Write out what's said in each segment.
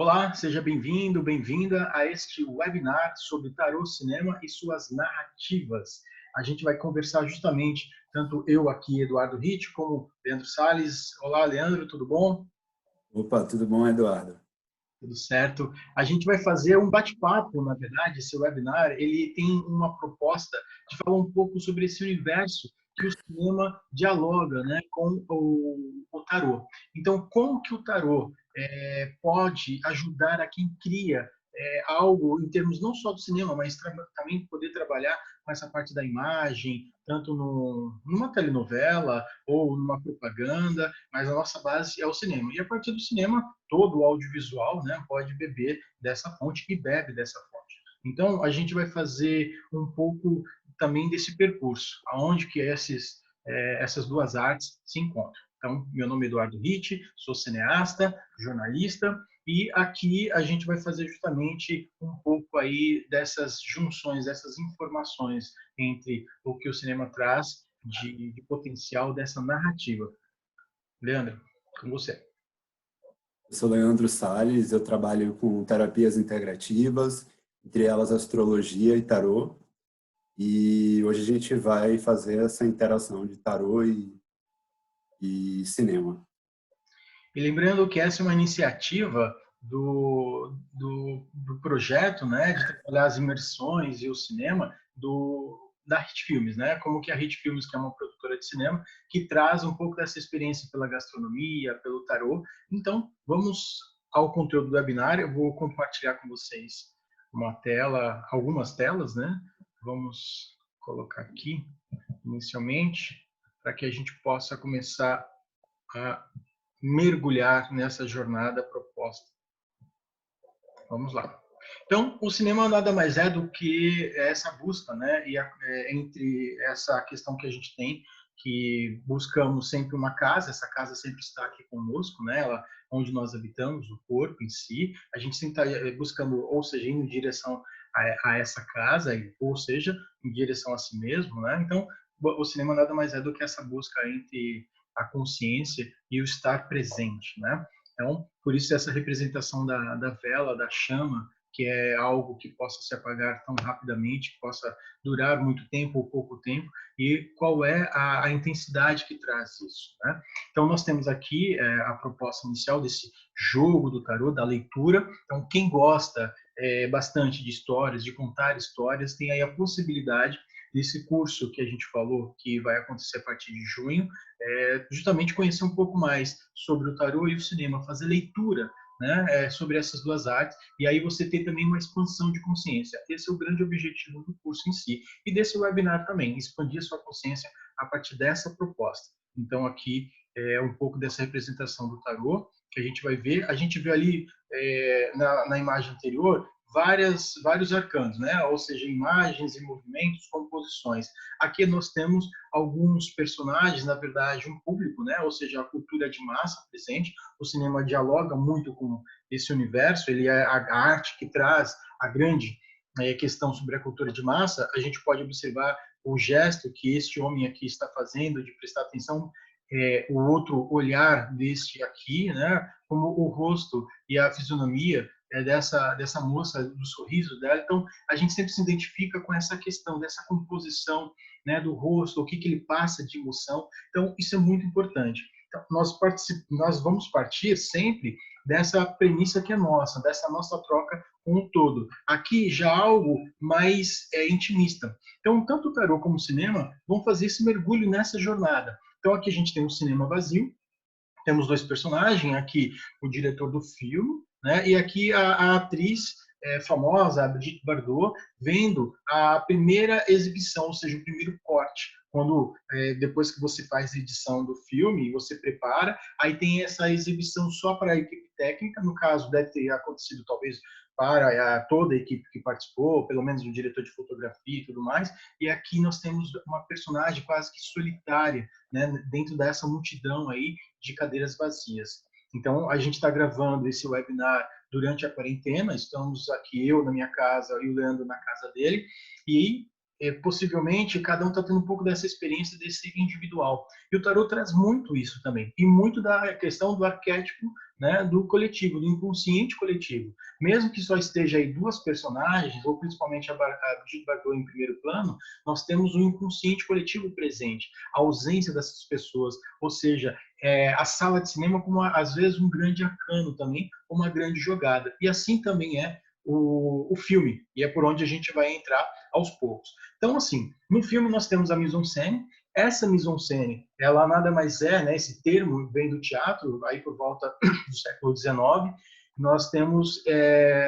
Olá, seja bem-vindo, bem-vinda a este webinar sobre tarô, cinema e suas narrativas. A gente vai conversar justamente, tanto eu aqui, Eduardo Ritt, como Leandro Salles. Olá, Leandro, tudo bom? Opa, tudo bom, Eduardo? Tudo certo. A gente vai fazer um bate-papo, na verdade, esse webinar, ele tem uma proposta de falar um pouco sobre esse universo que o cinema dialoga, né, com o tarô. Então, como que o tarô pode ajudar a quem cria algo em termos não só do cinema, mas também poder trabalhar com essa parte da imagem, tanto numa telenovela ou numa propaganda, mas a nossa base é o cinema. E a partir do cinema, todo o audiovisual, né, pode beber dessa fonte e bebe dessa fonte. Então, a gente vai fazer um pouco também desse percurso, aonde que essas duas artes se encontram. Então, meu nome é Eduardo Ritt, sou cineasta, jornalista, e aqui a gente vai fazer justamente um pouco aí dessas junções, dessas informações entre o que o cinema traz de potencial dessa narrativa. Leandro, com você. Eu sou Leandro Salles, eu trabalho com terapias integrativas, entre elas astrologia e tarô, e hoje a gente vai fazer essa interação de tarô e cinema. E lembrando que essa é uma iniciativa do projeto, né, de trabalhar as imersões e o cinema da Hit Filmes, né, como que a Hit Filmes, que é uma produtora de cinema, que traz um pouco dessa experiência pela gastronomia, pelo tarô. Então, vamos ao conteúdo do webinar. Eu vou compartilhar com vocês uma tela, algumas telas, né? Vamos colocar aqui inicialmente para que a gente possa começar a mergulhar nessa jornada proposta. Vamos lá. Então, o cinema nada mais é do que essa busca, né? Entre essa questão que a gente tem, que buscamos sempre uma casa, essa casa sempre está aqui conosco, né? Ela, onde nós habitamos, o corpo em si, a gente sempre está buscando, ou seja, indo em direção a essa casa, ou seja, em direção a si mesmo, né? Então, o cinema nada mais é do que essa busca entre a consciência e o estar presente, né? Então, por isso essa representação da vela, da chama, que é algo que possa se apagar tão rapidamente, que possa durar muito tempo ou pouco tempo, e qual é a intensidade que traz isso, né? Então, nós temos aqui a proposta inicial desse jogo do tarô, da leitura. Então, quem gosta bastante de histórias, de contar histórias, tem aí a possibilidade desse curso que a gente falou, que vai acontecer a partir de junho, justamente conhecer um pouco mais sobre o tarô e o cinema, fazer leitura, né, sobre essas duas artes, e aí você ter também uma expansão de consciência. Esse é o grande objetivo do curso em si, e desse webinar também, expandir a sua consciência a partir dessa proposta. Então, aqui é um pouco dessa representação do tarô, que a gente vai ver. A gente viu ali na imagem anterior vários arcanos, né? Ou seja, imagens e movimentos, composições. Aqui nós temos alguns personagens, na verdade, um público, né? Ou seja, a cultura de massa presente. O cinema dialoga muito com esse universo, ele é a arte que traz a grande questão sobre a cultura de massa. A gente pode observar o gesto que este homem aqui está fazendo de prestar atenção, o outro olhar deste aqui, né? Como o rosto e a fisionomia dessa moça, do sorriso dela. Então, a gente sempre se identifica com essa questão dessa composição, né, do rosto, o que ele passa de emoção. Então, isso é muito importante. Então, nós vamos partir sempre dessa premissa que é nossa, dessa nossa troca com o todo. Aqui já algo mais intimista. Então, tanto o tarô como o cinema vão fazer esse mergulho nessa jornada. Então, aqui a gente tem um cinema vazio, temos dois personagens, aqui o diretor do filme, né? E aqui a atriz famosa, a Brigitte Bardot, vendo a primeira exibição, ou seja, o primeiro corte. Quando depois que você faz a edição do filme, você prepara, aí tem essa exibição só para a equipe técnica, no caso deve ter acontecido talvez para toda a equipe que participou, pelo menos o diretor de fotografia e tudo mais, e aqui nós temos uma personagem quase que solitária, né, dentro dessa multidão aí de cadeiras vazias. Então, a gente está gravando esse webinar durante a quarentena, estamos aqui, eu na minha casa e o Leandro na casa dele, e possivelmente cada um está tendo um pouco dessa experiência desse individual. E o tarot traz muito isso também, e muito da questão do arquétipo, né, do coletivo, do inconsciente coletivo. Mesmo que só esteja aí duas personagens, ou principalmente a Brigitte Bardot em primeiro plano, nós temos um inconsciente coletivo presente, a ausência dessas pessoas, ou seja, a sala de cinema como às vezes um grande arcano também, uma grande jogada. E assim também é o filme, e é por onde a gente vai entrar aos poucos. Então, assim, no filme nós temos a mise-en-scène. Essa mise-en-scène, ela nada mais é, né, esse termo vem do teatro, aí por volta do século XIX, nós temos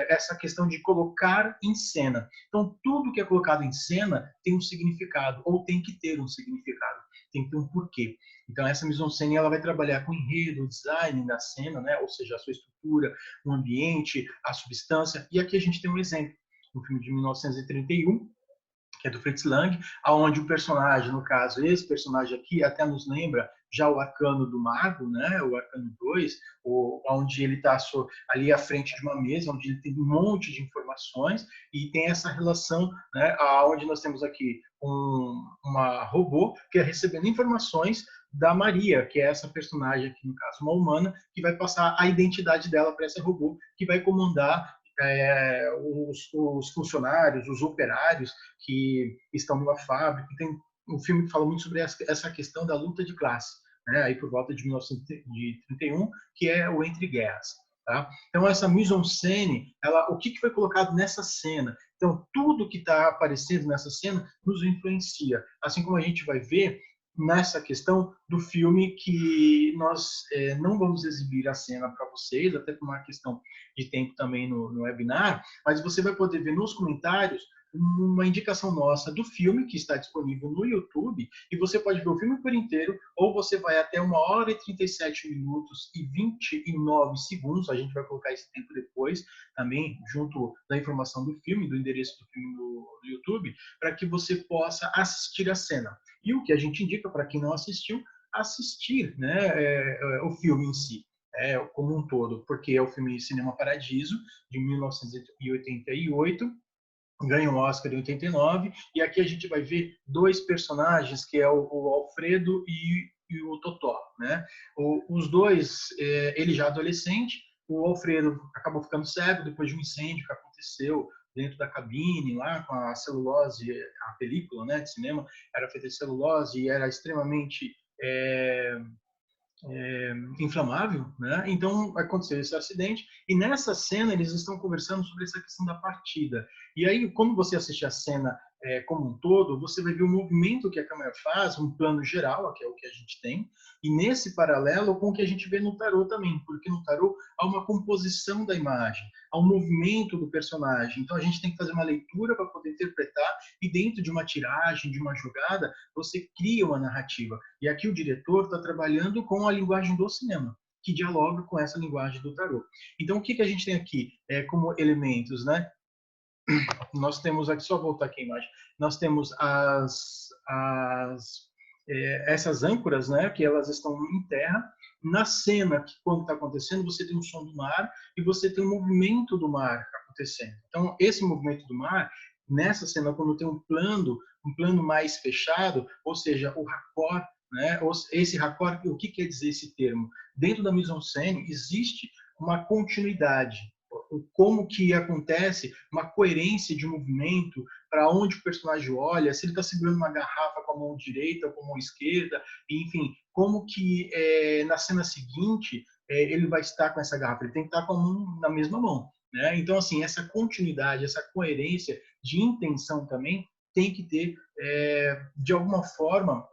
essa questão de colocar em cena. Então, tudo que é colocado em cena tem um significado, ou tem que ter um significado, tem que ter um porquê. Então, essa mise-en-scène ela vai trabalhar com o enredo, o design da cena, né, ou seja, a sua estrutura, o ambiente, a substância. E aqui a gente tem um exemplo, no filme de 1931, que é do Fritz Lang, aonde o personagem, no caso, esse personagem aqui, até nos lembra já o arcano do mago, né, o arcano 2, onde ele está ali à frente de uma mesa, onde ele tem um monte de informações e tem essa relação, né, onde nós temos aqui uma robô que é recebendo informações da Maria, que é essa personagem aqui, no caso, uma humana, que vai passar a identidade dela para essa robô, que vai comandar os funcionários, os operários que estão numa fábrica. Tem um filme que fala muito sobre essa questão da luta de classe, né? Aí por volta de 1931, que é o Entre Guerras. Tá? Então essa mise-en-scène, o que foi colocado nessa cena? Então tudo que está aparecendo nessa cena nos influencia, assim como a gente vai ver nessa questão do filme, que nós não vamos exibir a cena para vocês, até por uma questão de tempo também no webinar, mas você vai poder ver nos comentários uma indicação nossa do filme que está disponível no YouTube, e você pode ver o filme por inteiro, ou você vai até 1h37 minutos e 29 segundos, a gente vai colocar esse tempo depois, também junto da informação do filme, do endereço do filme no YouTube, para que você possa assistir a cena. E o que a gente indica para quem não assistiu, assistir, né, o filme em si, como um todo, porque é o filme Cinema Paradiso, de 1988, ganha um Oscar em 89, e aqui a gente vai ver dois personagens, que é o Alfredo e o Totó, né? Os dois, ele já adolescente, o Alfredo acabou ficando cego depois de um incêndio que aconteceu dentro da cabine, lá com a celulose, a película, né, de cinema era feita de celulose e era extremamente inflamável, né? Então aconteceu esse acidente, e nessa cena eles estão conversando sobre essa questão da partida. E aí, quando você assiste a cena como um todo, você vai ver o movimento que a câmera faz, um plano geral, que é o que a gente tem, e nesse paralelo com o que a gente vê no tarô também, porque no tarô há uma composição da imagem, há um movimento do personagem. Então a gente tem que fazer uma leitura para poder interpretar, e dentro de uma tiragem, de uma jogada, você cria uma narrativa. E aqui o diretor está trabalhando com a linguagem do cinema, que dialoga com essa linguagem do tarô. Então, o que a gente tem aqui como elementos, né? Nós temos aqui, só voltar aqui a imagem, nós temos essas âncoras, né, que elas estão em terra. Na cena, que quando está acontecendo, você tem um som do mar e você tem um movimento do mar acontecendo. Então, esse movimento do mar, nessa cena, quando tem um plano mais fechado, ou seja, o raccord, né, esse raccord, o que quer dizer esse termo? Dentro da mise-en-scène existe uma continuidade, como que acontece uma coerência de movimento, para onde o personagem olha, se ele está segurando uma garrafa com a mão direita ou com a mão esquerda, enfim, como que na cena seguinte ele vai estar com essa garrafa, ele tem que estar com a mão na mesma mão, né? Então, assim, essa continuidade, essa coerência de intenção também tem que ter, de alguma forma,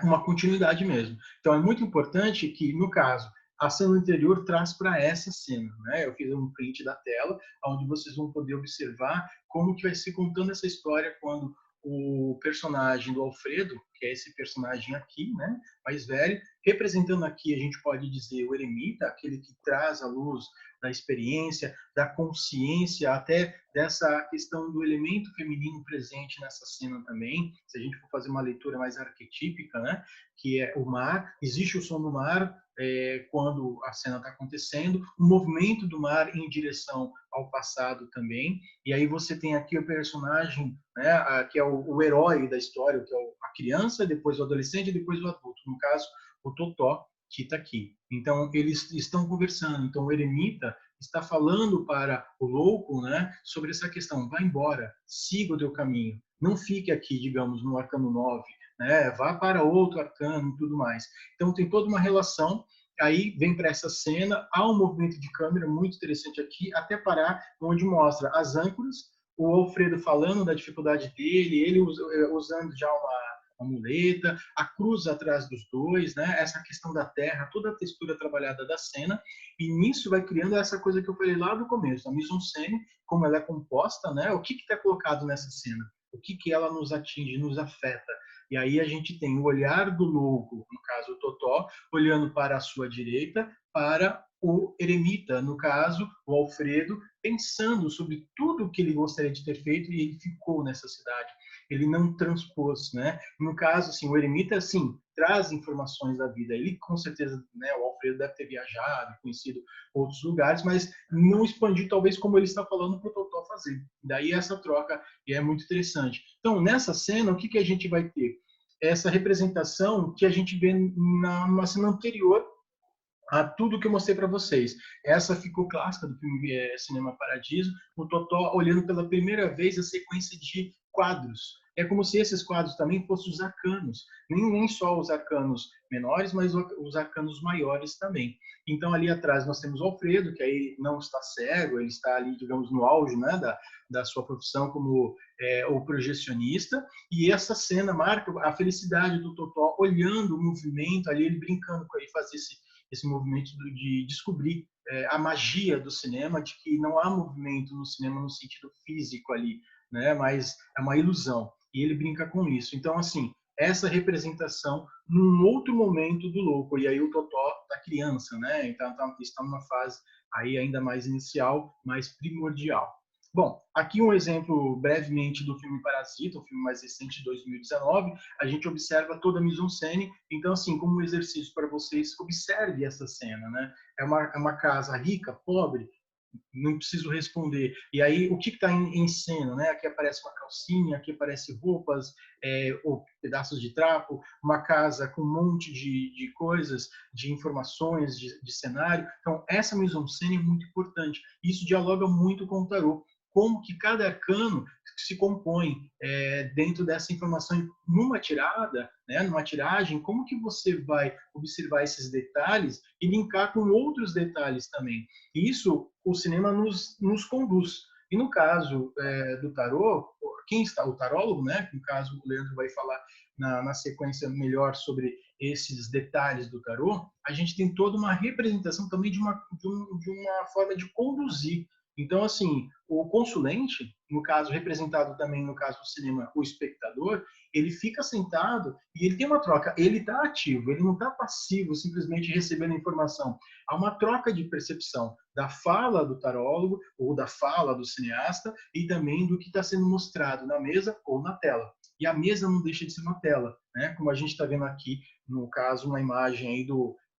uma continuidade mesmo. Então, é muito importante que, no caso, a cena anterior traz para essa cena, né? Eu fiz um print da tela, onde vocês vão poder observar como que vai se contando essa história quando o personagem do Alfredo, que é esse personagem aqui, né, mais velho, representando aqui, a gente pode dizer, o eremita, aquele que traz a luz da experiência, da consciência, até dessa questão do elemento feminino presente nessa cena também. Se a gente for fazer uma leitura mais arquetípica, né, que é o mar, existe o som do mar, quando a cena está acontecendo, o movimento do mar em direção ao passado também. E aí você tem aqui o personagem, né, que é o herói da história, que é a criança, depois o adolescente, depois o adulto. No caso, o Totó, que está aqui. Então, eles estão conversando. Então, o eremita está falando para o louco, né, sobre essa questão. Vá embora, siga o teu caminho. Não fique aqui, digamos, no arcano 9, né, vá para outro arcano e tudo mais. Então, tem toda uma relação. Aí vem para essa cena, há um movimento de câmera muito interessante aqui, até parar onde mostra as âncoras, o Alfredo falando da dificuldade dele, ele usando já uma muleta, a cruz atrás dos dois, né? Essa questão da terra, toda a textura trabalhada da cena, e nisso vai criando essa coisa que eu falei lá do começo, a mise-en-scène, como ela é composta, né? O que está colocado nessa cena? O que ela nos atinge, nos afeta? E aí a gente tem o olhar do louco, no caso o Totó, olhando para a sua direita, para o eremita, no caso o Alfredo, pensando sobre tudo o que ele gostaria de ter feito e ele ficou nessa cidade. Ele não transpôs, né? No caso, assim, o eremita, sim, traz informações da vida. Ele, com certeza, né, o Alfredo deve ter viajado, conhecido outros lugares, mas não expandiu, talvez, como ele está falando para o Totó fazer. Daí essa troca e é muito interessante. Então, nessa cena, o que a gente vai ter? Essa representação que a gente vê numa cena anterior a tudo que eu mostrei para vocês. Essa ficou clássica do filme Cinema Paradiso, o Totó olhando pela primeira vez a sequência de quadros. É como se esses quadros também fossem os arcanos, nem só os arcanos menores, mas os arcanos maiores também. Então, ali atrás nós temos o Alfredo, que aí não está cego, ele está ali, digamos, no auge, né, da sua profissão como o projecionista, e essa cena marca a felicidade do Totó olhando o movimento ali, ele brincando com ele, fazer esse movimento de descobrir a magia do cinema, de que não há movimento no cinema no sentido físico ali, né? Mas é uma ilusão. E ele brinca com isso. Então, assim, essa representação num outro momento do louco. E aí o Totó da criança, né? Então, está numa fase aí ainda mais inicial, mais primordial. Bom, aqui um exemplo brevemente do filme Parasita, um filme mais recente de 2019. A gente observa toda a mise-en-scène. Então, assim, como um exercício para vocês, observe essa cena, né? É uma casa rica, pobre, não preciso responder. E aí, o que está em cena, né? Aqui aparece uma calcinha, aqui aparece roupas, ou pedaços de trapo, uma casa com um monte de coisas, de informações, de cenário. Então, essa mise-en-scène é muito importante. Isso dialoga muito com o tarô. Como que cada arcano se compõe dentro dessa informação numa tirada, né, numa tiragem, como que você vai observar esses detalhes e linkar com outros detalhes também. E isso o cinema nos conduz. E no caso do tarô, quem está o tarólogo, né? No caso o Leandro vai falar na sequência melhor sobre esses detalhes do tarô. A gente tem toda uma representação também de uma forma de conduzir. Então, assim, o consulente, no caso representado também no caso do cinema, o espectador, ele fica sentado e ele tem uma troca. Ele está ativo, ele não está passivo, simplesmente recebendo informação. Há uma troca de percepção da fala do tarólogo ou da fala do cineasta e também do que está sendo mostrado na mesa ou na tela. E a mesa não deixa de ser uma tela, né? Como a gente está vendo aqui, no caso, uma imagem aí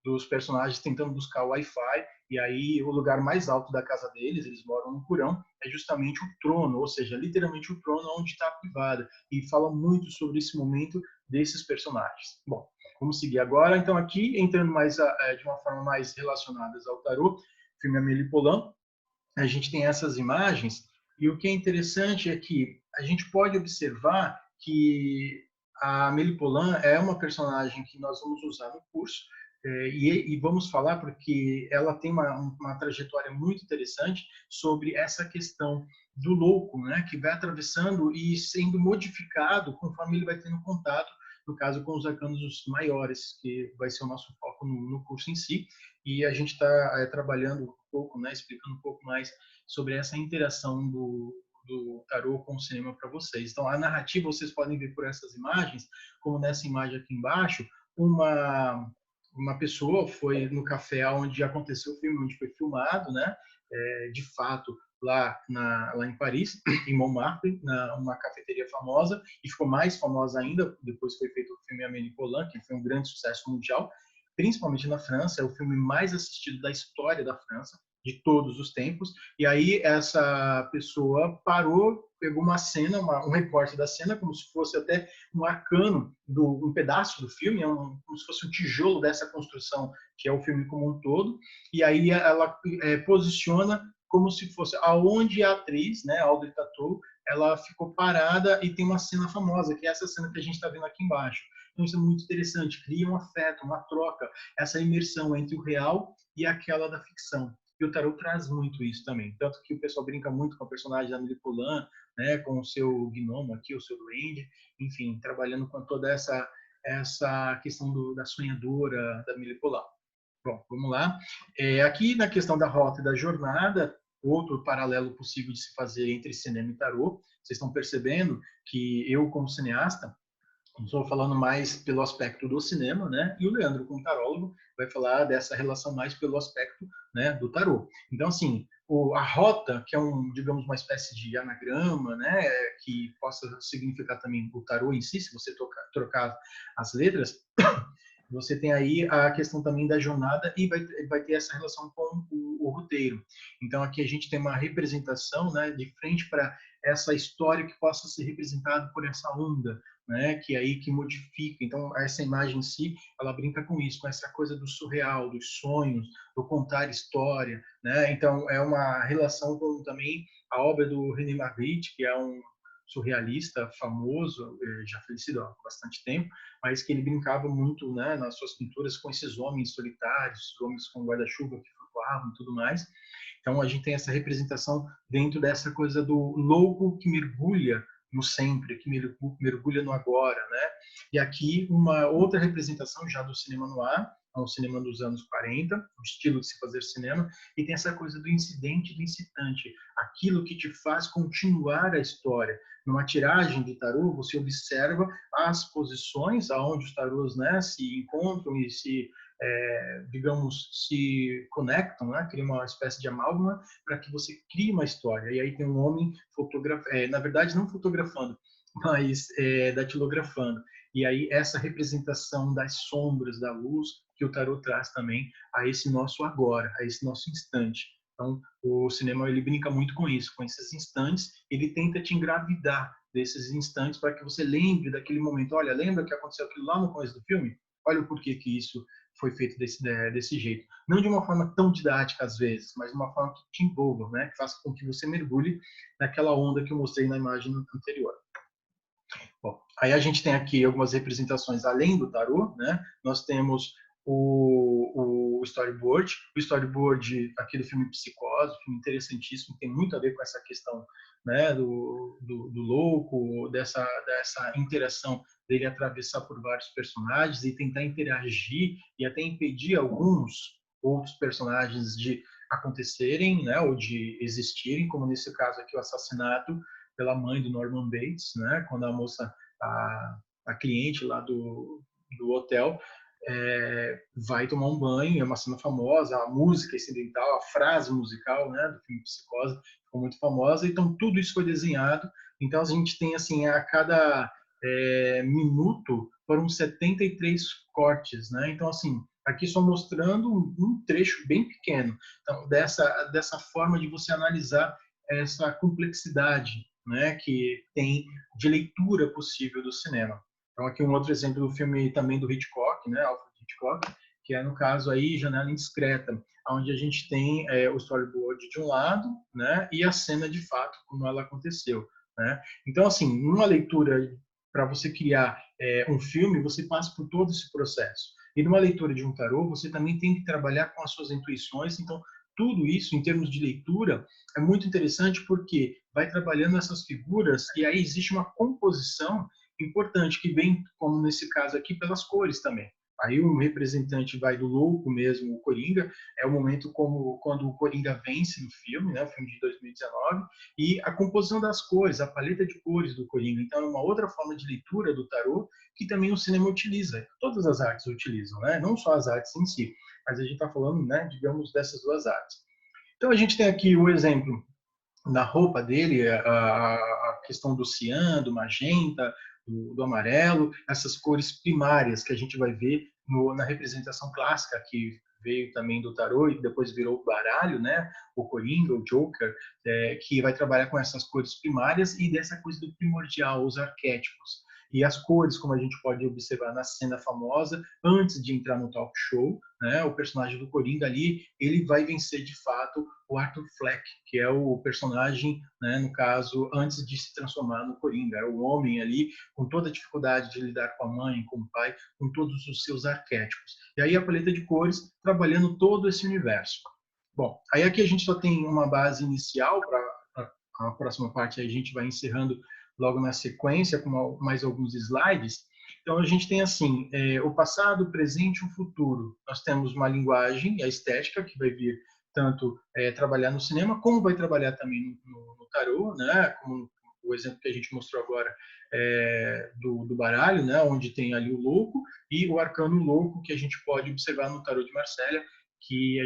dos personagens tentando buscar o Wi-Fi, e aí o lugar mais alto da casa deles, eles moram no porão, é justamente o trono, ou seja, literalmente o trono onde está a privada, e fala muito sobre esse momento desses personagens. Bom, vamos seguir agora. Então, aqui, entrando mais de uma forma mais relacionada ao tarô, filme Amélie Poulain, a gente tem essas imagens, e o que é interessante é que a gente pode observar que a Amélie Poulain é uma personagem que nós vamos usar no curso, e vamos falar porque ela tem uma trajetória muito interessante sobre essa questão do louco, né, que vai atravessando e sendo modificado conforme ele vai tendo contato, no caso, com os arcanos maiores, que vai ser o nosso foco no curso em si, e a gente está trabalhando um pouco, né, explicando um pouco mais sobre essa interação do tarô com o cinema para vocês. Então, a narrativa vocês podem ver por essas imagens, como nessa imagem aqui embaixo, uma pessoa foi no café onde aconteceu o filme, onde foi filmado, né? De fato, lá em Paris, em Montmartre, uma cafeteria famosa, e ficou mais famosa ainda, depois foi feito o filme Amélie Poulain, que foi um grande sucesso mundial. principalmente na França, é o filme mais assistido da história da França, de todos os tempos. E aí essa pessoa parou, pegou uma cena, um recorte da cena, como se fosse até um arcano, um pedaço do filme, como se fosse um tijolo dessa construção, que é o filme como um todo, e aí ela posiciona como se fosse aonde a atriz, né, Audrey Tautou, ela ficou parada e tem uma cena famosa, que é essa cena que a gente está vendo aqui embaixo. Então isso é muito interessante, cria um afeto, uma troca, essa imersão entre o real e aquela da ficção. E o tarot traz muito isso também. Tanto que o pessoal brinca muito com a personagem da Amélie Poulain, né, com o seu gnomo aqui, o seu duende, enfim, trabalhando com toda essa questão da sonhadora da Amélie Poulain. Bom, vamos lá. Aqui na questão da rota e da jornada, outro paralelo possível de se fazer entre cinema e tarô, vocês estão percebendo que eu, como cineasta, estou falando mais pelo aspecto do cinema, né? E o Leandro, como tarólogo, vai falar dessa relação mais pelo aspecto, né, do tarô. Então, assim, a rota, que é digamos, uma espécie de anagrama, né, que possa significar também o tarô em si, se você trocar as letras, você tem aí a questão também da jornada e vai ter essa relação com o roteiro. Então, aqui a gente tem uma representação, né, de frente para essa história que possa ser representada por essa onda, né, que é aí que modifica. Então, essa imagem em si, ela brinca com isso, com essa coisa do surreal, dos sonhos, do contar história, né? Então, é uma relação com também a obra do René Magritte, que é um surrealista famoso, já falecido há bastante tempo, mas que ele brincava muito, né, nas suas pinturas com esses homens solitários, homens com guarda-chuva que flutuavam e tudo mais. Então a gente tem essa representação dentro dessa coisa do louco que mergulha no sempre, que mergulha no agora, né? E aqui uma outra representação já do cinema noir, é um cinema dos anos 40, o estilo de se fazer cinema, e tem essa coisa do incidente e do incitante, aquilo que te faz continuar a história. Numa tiragem de tarô, você observa as posições aonde os tarôs, né, se encontram e digamos, se conectam, né, cria uma espécie de amálgama para que você crie uma história. E aí tem um homem na verdade não fotografando, mas datilografando. E aí essa representação das sombras, da luz, que o tarot traz também a esse nosso agora, a esse nosso instante. Então, o cinema ele brinca muito com isso, com esses instantes, ele tenta te engravidar desses instantes para que você lembre daquele momento. Olha, lembra que aconteceu aquilo lá no começo do filme? Olha o porquê que isso foi feito desse jeito. Não de uma forma tão didática às vezes, mas de uma forma que te envolva, né? Que faça com que você mergulhe naquela onda que eu mostrei na imagem anterior. Bom, aí a gente tem aqui algumas representações além do tarô, né? Nós temos o storyboard. O storyboard aqui do filme Psicose, um filme interessantíssimo, tem muito a ver com essa questão, né, do louco, dessa interação dele atravessar por vários personagens e tentar interagir e até impedir alguns outros personagens de acontecerem, né, ou de existirem, como nesse caso aqui o assassinato pela mãe do Norman Bates, né, quando a moça, a cliente lá do hotel, vai tomar um banho, é uma cena famosa, a música incidental, a frase musical, né, do filme Psicose ficou muito famosa, então tudo isso foi desenhado, então a gente tem assim, a cada minuto foram 73 cortes, né, então assim, aqui só mostrando um trecho bem pequeno, então dessa forma de você analisar essa complexidade, né, que tem de leitura possível do cinema. Então, aqui um outro exemplo do filme também do Hitchcock, né, Alfred Hitchcock, que é, no caso, aí, Janela Indiscreta, onde a gente tem o storyboard de um lado, né, e a cena, de fato, como ela aconteceu. Né? Então, assim, numa leitura, para você criar um filme, você passa por todo esse processo. E numa leitura de um tarô, você também tem que trabalhar com as suas intuições, então, tudo isso, em termos de leitura, é muito interessante porque vai trabalhando essas figuras e aí existe uma composição importante, que vem, como nesse caso aqui, pelas cores também. Aí um representante vai do louco mesmo, o Coringa, é o momento quando o Coringa vence no filme, né, o filme de 2019, e a composição das cores, a paleta de cores do Coringa. Então é uma outra forma de leitura do tarô que também o cinema utiliza. Todas as artes utilizam, né? Não só as artes em si, mas a gente está falando, né, digamos, dessas duas artes. Então a gente tem aqui o exemplo na roupa dele, a questão do cian, do magenta, do amarelo, essas cores primárias que a gente vai ver na representação clássica que veio também do tarô e depois virou o baralho, né? O Coringa, o Joker, que vai trabalhar com essas cores primárias e dessa coisa do primordial, os arquétipos. E as cores, como a gente pode observar na cena famosa, antes de entrar no talk show, né, o personagem do Coringa ali, ele vai vencer de fato o Arthur Fleck, que é o personagem, né, no caso, antes de se transformar no Coringa. É o homem ali com toda a dificuldade de lidar com a mãe, com o pai, com todos os seus arquétipos. E aí a paleta de cores trabalhando todo esse universo. Bom, aí aqui a gente só tem uma base inicial para a próxima parte, a gente vai encerrando logo na sequência, com mais alguns slides. Então, a gente tem, assim, o passado, o presente e o futuro. Nós temos uma linguagem, a estética, que vai vir tanto trabalhar no cinema, como vai trabalhar também no tarô, né? Como o exemplo que a gente mostrou agora do baralho, né? Onde tem ali o louco e o arcano louco, que a gente pode observar no tarô de Marsella, que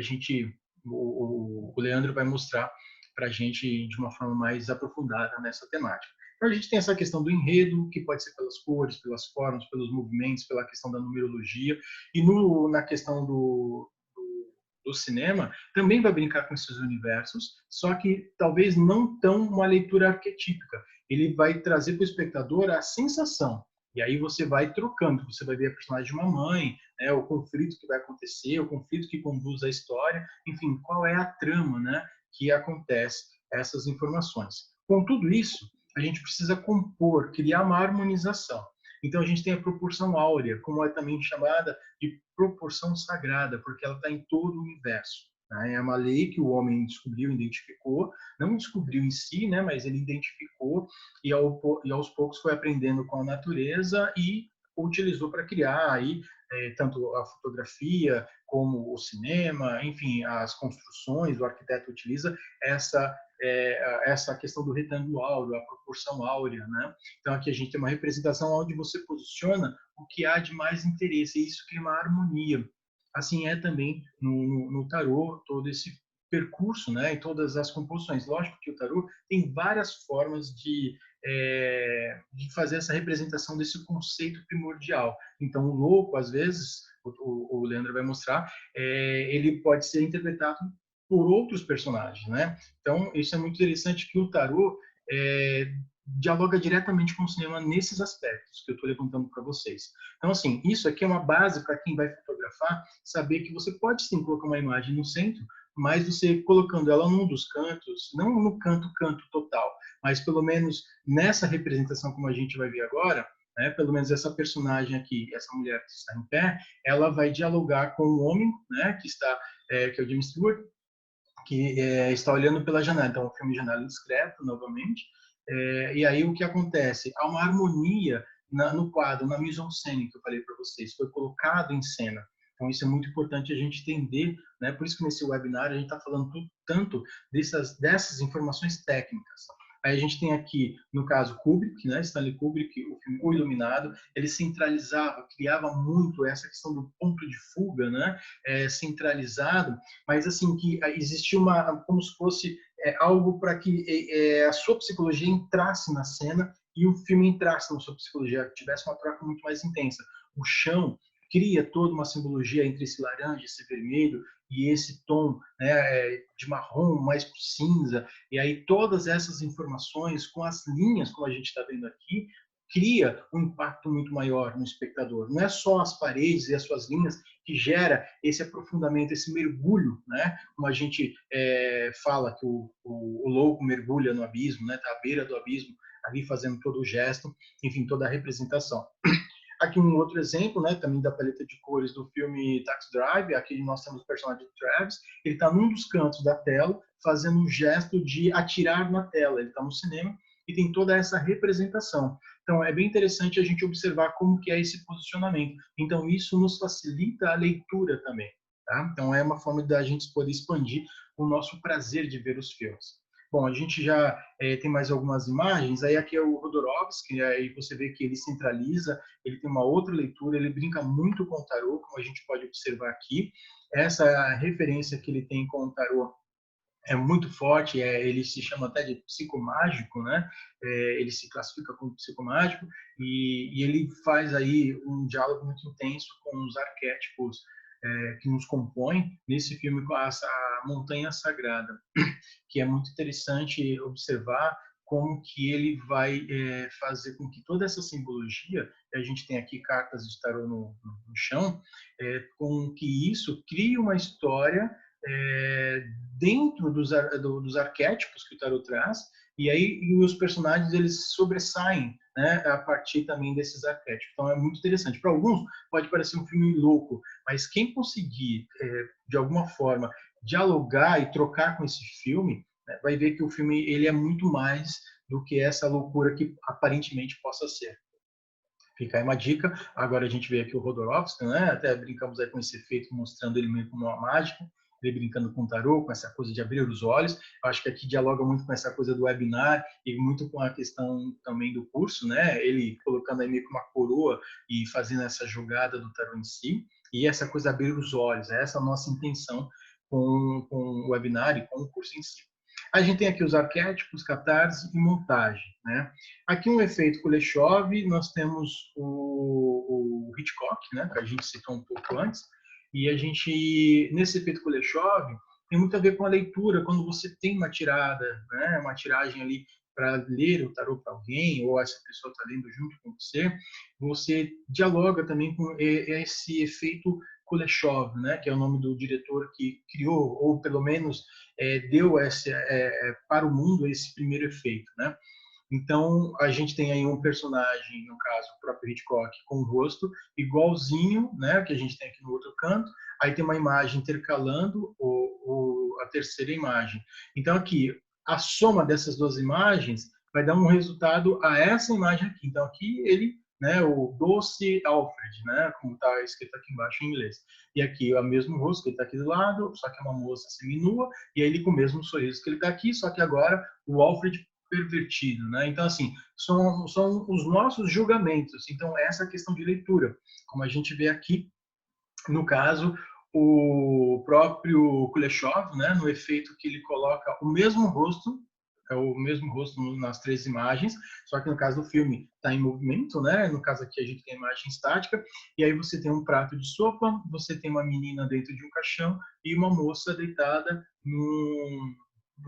o Leandro vai mostrar para a gente de uma forma mais aprofundada nessa temática. Então, a gente tem essa questão do enredo, que pode ser pelas cores, pelas formas, pelos movimentos, pela questão da numerologia. E na questão do cinema, também vai brincar com esses universos, só que talvez não tão uma leitura arquetípica. Ele vai trazer para o espectador a sensação. E aí você vai trocando, você vai ver a personagem de uma mãe, né, o conflito que vai acontecer, o conflito que conduz a história, enfim, qual é a trama, né, que acontece essas informações. Com tudo isso, a gente precisa compor, criar uma harmonização. Então a gente tem a proporção áurea, como é também chamada de proporção sagrada, porque ela está em todo o universo. Né? É uma lei que o homem descobriu, identificou, não descobriu em si, né, mas ele identificou e aos poucos foi aprendendo com a natureza e utilizou para criar aí tanto a fotografia como o cinema, enfim, as construções, o arquiteto utiliza essa questão do retângulo áureo, a proporção áurea, né? Então aqui a gente tem uma representação onde você posiciona o que há de mais interesse, e isso cria uma harmonia. Assim é também no tarô, todo esse percurso, né, e todas as composições. Lógico que o tarô tem várias formas de fazer essa representação desse conceito primordial. Então, o louco, às vezes, o Leandro vai mostrar, ele pode ser interpretado por outros personagens, né? Então, isso é muito interessante que o tarô dialoga diretamente com o cinema nesses aspectos que eu estou levantando para vocês. Então, assim, isso aqui é uma base para quem vai fotografar, saber que você pode sim colocar uma imagem no centro, mas você colocando ela num dos cantos, não no canto total, mas pelo menos nessa representação como a gente vai ver agora, né, pelo menos essa personagem aqui, essa mulher que está em pé, ela vai dialogar com o homem, né, que é o James Stewart, que está olhando pela janela. Então, o filme Janela Discreta, novamente. E aí o que acontece? Há uma harmonia no quadro, na mise-en-scène que eu falei para vocês, foi colocado em cena. Então, isso é muito importante a gente entender, né? Por isso que nesse webinar a gente está falando tanto dessas informações técnicas. Aí a gente tem aqui, no caso, Kubrick, né? Stanley Kubrick, o filme O Iluminado, ele centralizava, criava muito essa questão do ponto de fuga, né? Centralizado, mas assim, que existia como se fosse algo para que a sua psicologia entrasse na cena e o filme entrasse na sua psicologia, tivesse uma troca muito mais intensa. O chão cria toda uma simbologia entre esse laranja, esse vermelho e esse tom, né, de marrom mais pro cinza, e aí todas essas informações com as linhas, como a gente está vendo aqui, cria um impacto muito maior no espectador. Não é só as paredes e as suas linhas que gera esse aprofundamento, esse mergulho, né? Como a gente fala que o louco mergulha no abismo, né? Tá à beira do abismo, ali fazendo todo o gesto, enfim, toda a representação. Aqui um outro exemplo, né, também da paleta de cores do filme Taxi Drive. Aqui nós temos o personagem Travis. Ele está num dos cantos da tela, fazendo um gesto de atirar na tela. Ele está no cinema e tem toda essa representação. Então, é bem interessante a gente observar como que é esse posicionamento. Então, isso nos facilita a leitura também. Tá? Então, é uma forma da gente poder expandir o nosso prazer de ver os filmes. Bom, a gente já tem mais algumas imagens. Aí aqui é o Rodorovsky, aí você vê que ele centraliza, ele tem uma outra leitura, ele brinca muito com o tarô, como a gente pode observar aqui. Essa referência que ele tem com o tarô é muito forte, ele se chama até de psicomágico, né? Ele se classifica como psicomágico e ele faz aí um diálogo muito intenso com os arquétipos que nos compõem nesse filme com a Montanha Sagrada, que é muito interessante observar como que ele vai fazer com que toda essa simbologia, a gente tem aqui cartas de tarô no chão, com que isso crie uma história dentro dos arquétipos que o tarot traz, e aí os personagens eles sobressaem, né, a partir também desses arquétipos. Então é muito interessante. Para alguns pode parecer um filme louco, mas quem conseguir de alguma forma dialogar e trocar com esse filme, né, vai ver que o filme ele é muito mais do que essa loucura que aparentemente possa ser. Fica aí uma dica. Agora a gente vê aqui o Rodorovsky, né? Até brincamos aí com esse efeito, mostrando ele meio como uma mágica, ele brincando com o tarô, com essa coisa de abrir os olhos. Eu acho que aqui dialoga muito com essa coisa do webinar e muito com a questão também do curso, né? Ele colocando aí meio que uma coroa e fazendo essa jogada do tarô em si. E essa coisa de abrir os olhos, essa é a nossa intenção com o webinar e com o curso em si. A gente tem aqui os arquétipos, catarse e montagem, né? Aqui um efeito Kuleshov, nós temos o Hitchcock, né, que a gente citou um pouco antes, e a gente, nesse efeito Kuleshov, tem muito a ver com a leitura, quando você tem uma tirada, né, uma tiragem ali para ler o tarô para alguém, ou essa pessoa está lendo junto com você, você dialoga também com esse efeito Kuleshov, né, que é o nome do diretor que criou, ou pelo menos deu para o mundo esse primeiro efeito, né? Então, a gente tem aí um personagem, no caso, o próprio Hitchcock, com o rosto igualzinho, né, que a gente tem aqui no outro canto. Aí tem uma imagem intercalando a terceira imagem. Então, aqui, a soma dessas duas imagens vai dar um resultado a essa imagem aqui. Então, aqui ele, né, o doce Alfred, né, como está escrito aqui embaixo em inglês. E aqui é o mesmo rosto que ele está aqui do lado, só que é uma moça seminua, e aí ele com o mesmo sorriso que ele está aqui, só que agora o Alfred pervertido, né? Então, assim, são os nossos julgamentos. Então, essa questão de leitura, como a gente vê aqui, no caso, o próprio Kuleshov, né, no efeito que ele coloca o mesmo rosto, é o mesmo rosto nas três imagens, só que no caso do filme está em movimento, né? No caso aqui a gente tem a imagem estática, e aí você tem um prato de sopa, você tem uma menina dentro de um caixão e uma moça deitada num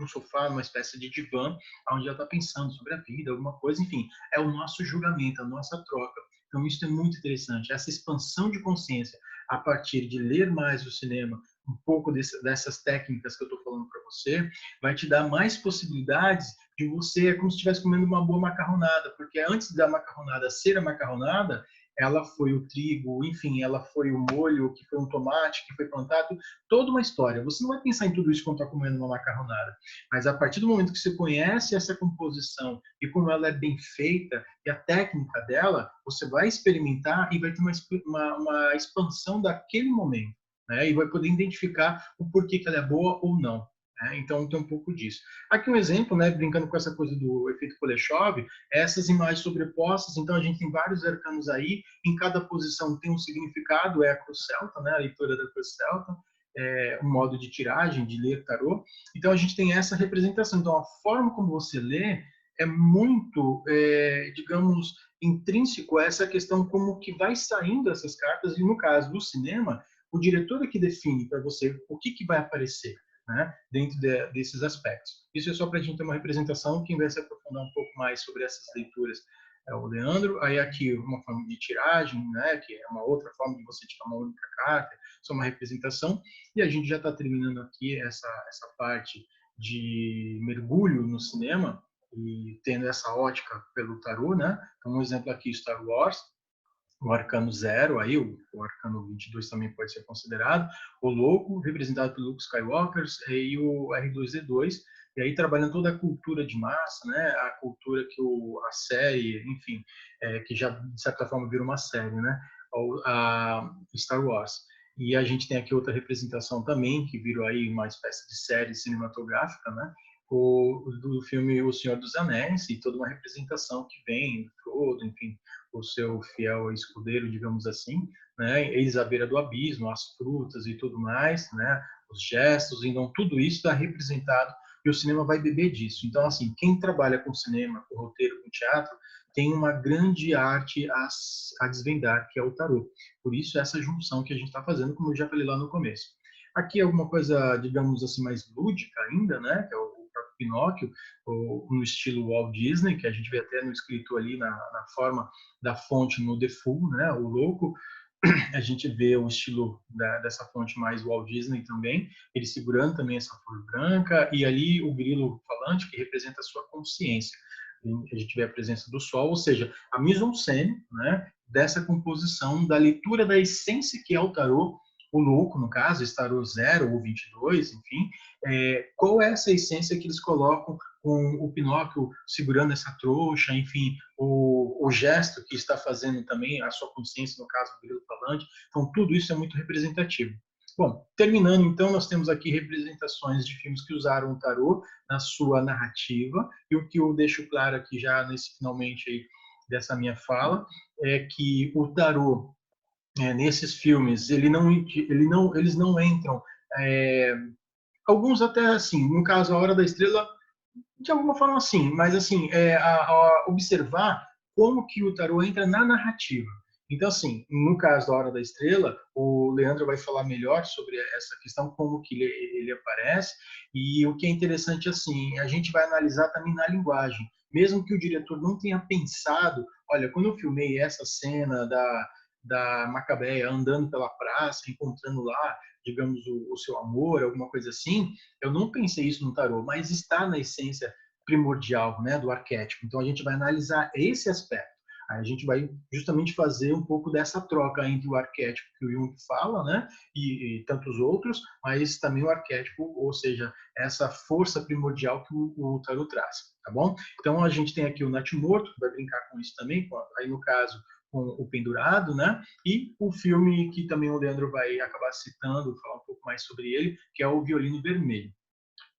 sofá, numa espécie de divã, onde ela está pensando sobre a vida, alguma coisa, enfim, é o nosso julgamento, a nossa troca. Então isso é muito interessante, essa expansão de consciência a partir de ler mais o cinema, um pouco dessas técnicas que eu estou falando para você, vai te dar mais possibilidades de você, é como se estivesse comendo uma boa macarronada, porque antes da macarronada ser a macarronada, ela foi o trigo, enfim, ela foi o molho, que foi um tomate, que foi plantado, toda uma história. Você não vai pensar em tudo isso quando está comendo uma macarronada, mas a partir do momento que você conhece essa composição e como ela é bem feita e a técnica dela, você vai experimentar e vai ter uma expansão daquele momento, né? E vai poder identificar o porquê que ela é boa ou não. Né? Então tem um pouco disso. Aqui um exemplo, né, brincando com essa coisa do efeito Kuleshov, essas imagens sobrepostas. Então a gente tem vários arcanos aí, em cada posição tem um significado, é a cruz celta, né, a leitura da cruz celta, um modo de tiragem, de ler tarô. Então a gente tem essa representação. Então a forma como você lê é muito, digamos, intrínseco a essa questão como que vai saindo essas cartas, e no caso do cinema, o diretor é que define para você o que vai aparecer, né, dentro desses aspectos. Isso é só para a gente ter uma representação. Quem vai se aprofundar um pouco mais sobre essas leituras é o Leandro. Aí aqui uma forma de tiragem, né, que é uma outra forma de você tirar uma única carta, só uma representação. E a gente já está terminando aqui essa parte de mergulho no cinema e tendo essa ótica pelo tarô, né? Então, um exemplo aqui, Star Wars, o Arcano Zero, aí, o Arcano 22 também pode ser considerado, o Louco, representado pelo Luke Skywalker, e o R2D2, e aí trabalhando toda a cultura de massa, né, a cultura que a série, enfim, que já, de certa forma, virou uma série, né, a Star Wars. E a gente tem aqui outra representação também, que virou aí uma espécie de série cinematográfica, né, do filme O Senhor dos Anéis, e toda uma representação que vem do Frodo, enfim, o seu fiel escudeiro, digamos assim, né, eles à beira do abismo, as frutas e tudo mais, né, os gestos, então tudo isso está representado e o cinema vai beber disso. Então, assim, quem trabalha com cinema, com roteiro, com teatro, tem uma grande arte a desvendar, que é o tarô. Por isso, essa junção que a gente está fazendo, como eu já falei lá no começo. Aqui é alguma coisa, digamos assim, mais lúdica ainda, né? Que é o próprio Pinóquio, no estilo Walt Disney, que a gente vê até no escrito ali, na forma da fonte no The Fool, né? O Louco. A gente vê o estilo dessa fonte mais Walt Disney também, ele segurando também essa flor branca, e ali o grilo falante, que representa a sua consciência. A gente vê a presença do sol, ou seja, a mise-en-scène, né, dessa composição, da leitura da essência que é o tarô, o louco, no caso, esse tarô 0 ou 22, enfim, qual é essa essência que eles colocam com o Pinóquio segurando essa trouxa, enfim, o gesto que está fazendo também, a sua consciência, no caso do grilo falante. Então, tudo isso é muito representativo. Bom, terminando, então, nós temos aqui representações de filmes que usaram o tarô na sua narrativa, e o que eu deixo claro aqui já nesse finalmente aí dessa minha fala é que o tarô nesses filmes eles não entram alguns até assim, no caso A Hora da Estrela de alguma forma sim, mas assim, a observar como que o tarô entra na narrativa. Então, assim, no caso da Hora da Estrela, o Leandro vai falar melhor sobre essa questão, como que ele aparece, e o que é interessante, assim, a gente vai analisar também na linguagem. Mesmo que o diretor não tenha pensado, olha, quando eu filmei essa cena da Macabeia andando pela praça, encontrando lá, digamos, o seu amor, alguma coisa assim, eu não pensei isso no tarô, mas está na essência primordial, né, do arquétipo. Então a gente vai analisar esse aspecto. Aí a gente vai justamente fazer um pouco dessa troca entre o arquétipo que o Jung fala, né, e tantos outros, mas também o arquétipo, ou seja, essa força primordial que o tarot traz, tá bom? Então a gente tem aqui o Natimorto, que vai brincar com isso também, aí no caso com o Pendurado, né? E o filme que também o Leandro vai acabar citando, falar um pouco mais sobre ele, que é o Violino Vermelho.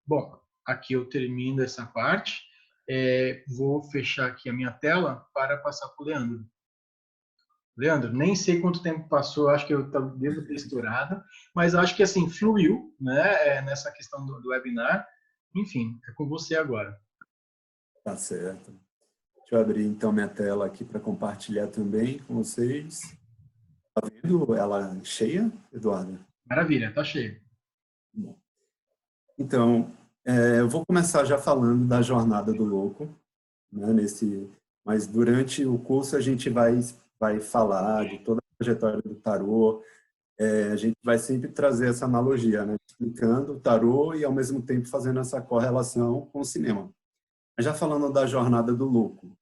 Bom, aqui eu termino essa parte. Vou fechar aqui a minha tela para passar para o Leandro. Leandro, nem sei quanto tempo passou, acho que eu devo ter estourado, mas acho que assim, fluiu, né, nessa questão do webinar. Enfim, é com você agora. Tá certo. Deixa eu abrir então minha tela aqui para compartilhar também com vocês. Tá vendo ela cheia, Eduardo? Maravilha, tá cheio. Bom. Então, eu vou começar já falando da Jornada do Louco, né, mas durante o curso a gente vai falar de toda a trajetória do tarô. A gente vai sempre trazer essa analogia, né, explicando o tarô e ao mesmo tempo fazendo essa correlação com o cinema. Já falando da Jornada do Louco,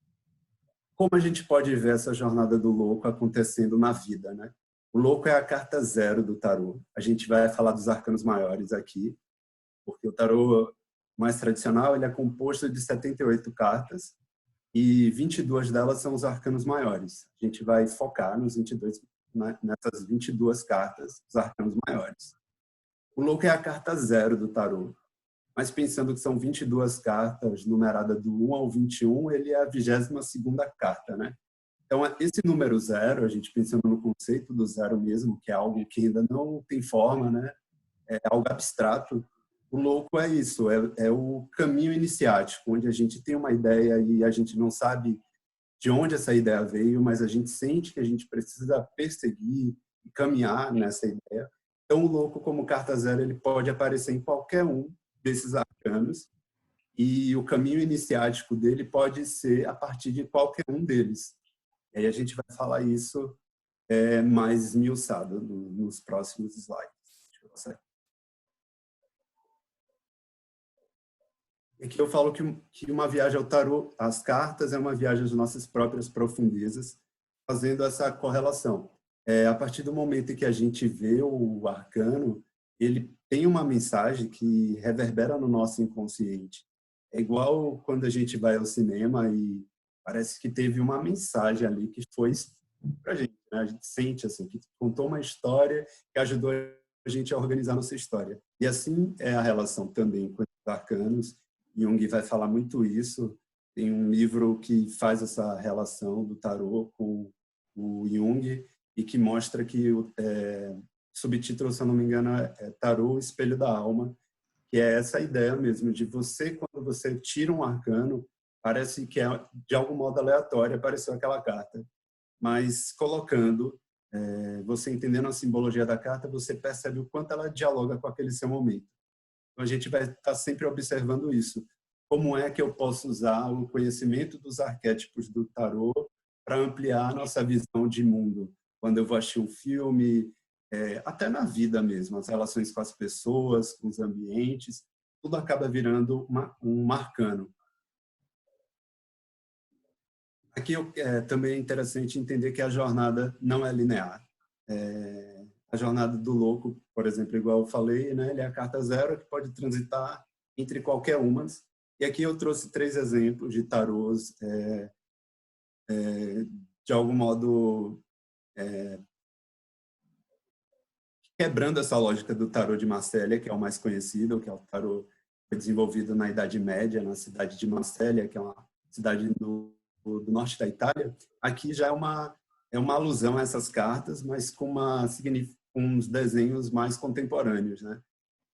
como a gente pode ver essa jornada do louco acontecendo na vida, né? O louco é a carta 0 do tarô. A gente vai falar dos arcanos maiores aqui, porque o tarô mais tradicional ele é composto de 78 cartas e 22 delas são os arcanos maiores. A gente vai focar nessas 22 cartas, os arcanos maiores. O louco é a carta 0 do tarô, mas pensando que são 22 cartas numeradas do 1 ao 21, ele é a 22ª carta, né? Então, esse número 0, a gente pensando no conceito do 0 mesmo, que é algo que ainda não tem forma, né? É algo abstrato. O louco é isso, é o caminho iniciático, onde a gente tem uma ideia e a gente não sabe de onde essa ideia veio, mas a gente sente que a gente precisa perseguir e caminhar nessa ideia. Então, o louco, como carta 0, ele pode aparecer em qualquer um desses arcanos e o caminho iniciático dele pode ser a partir de qualquer um deles. E aí a gente vai falar isso mais esmiuçado nos próximos slides. Aqui eu falo que uma viagem ao tarô, as cartas, é uma viagem às nossas próprias profundezas, fazendo essa correlação. A partir do momento em que a gente vê o arcano, ele tem uma mensagem que reverbera no nosso inconsciente. É igual quando a gente vai ao cinema e parece que teve uma mensagem ali que foi para a gente, né? A gente sente assim, que contou uma história que ajudou a gente a organizar nossa história. E assim é a relação também com os arcanos. Jung vai falar muito isso. Tem um livro que faz essa relação do tarô com o Jung e que mostra que subtítulo, se eu não me engano, é Tarô, o Espelho da Alma, que é essa ideia mesmo de você, quando você tira um arcano, parece que é de algum modo aleatório, apareceu aquela carta. Mas colocando, você entendendo a simbologia da carta, você percebe o quanto ela dialoga com aquele seu momento. Então, a gente vai estar sempre observando isso. Como é que eu posso usar o conhecimento dos arquétipos do tarô para ampliar a nossa visão de mundo? Quando eu vou assistir um filme, até na vida mesmo, as relações com as pessoas, com os ambientes, tudo acaba virando um arcano. Aqui também é interessante entender que a jornada não é linear. A jornada do louco, por exemplo, igual eu falei, né, ele é a carta 0 que pode transitar entre qualquer uma. E aqui eu trouxe 3 exemplos de tarôs, de algum modo, quebrando essa lógica do tarô de Marsella, que é o mais conhecido, que é o tarô que foi desenvolvido na Idade Média, na cidade de Marsella, que é uma cidade do norte da Itália. Aqui já é uma alusão a essas cartas, mas com uns desenhos mais contemporâneos, né?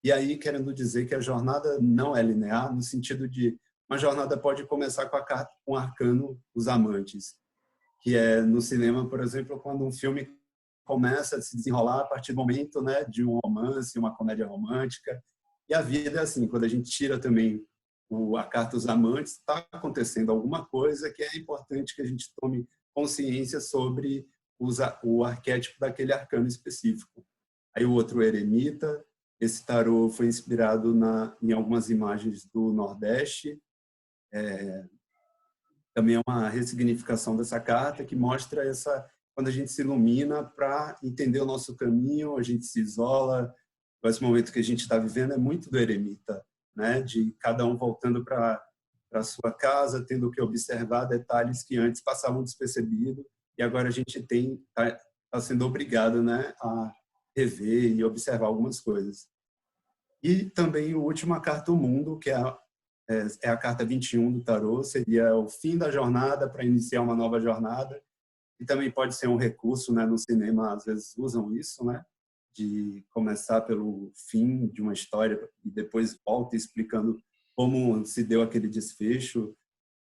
E aí, querendo dizer que a jornada não é linear, no sentido de uma jornada pode começar com a carta, com o arcano Os Amantes, que é no cinema, por exemplo, quando um filme começa a se desenrolar a partir do momento, né, de um romance, uma comédia romântica. E a vida é assim, quando a gente tira também a carta Os Amantes, está acontecendo alguma coisa que é importante que a gente tome consciência sobre o arquétipo daquele arcano específico. Aí o outro, o Eremita. Esse tarô foi inspirado em algumas imagens do Nordeste. Também é uma ressignificação dessa carta que mostra quando a gente se ilumina para entender o nosso caminho, a gente se isola. Esse momento que a gente está vivendo é muito do eremita, né? De cada um voltando para a sua casa, tendo que observar detalhes que antes passavam despercebidos e agora a gente está sendo obrigado, né, a rever e observar algumas coisas. E também o último, a carta O Mundo, que é a carta 21 do tarô, seria o fim da jornada para iniciar uma nova jornada. E também pode ser um recurso, né, no cinema, às vezes usam isso, né, de começar pelo fim de uma história e depois volta explicando como se deu aquele desfecho.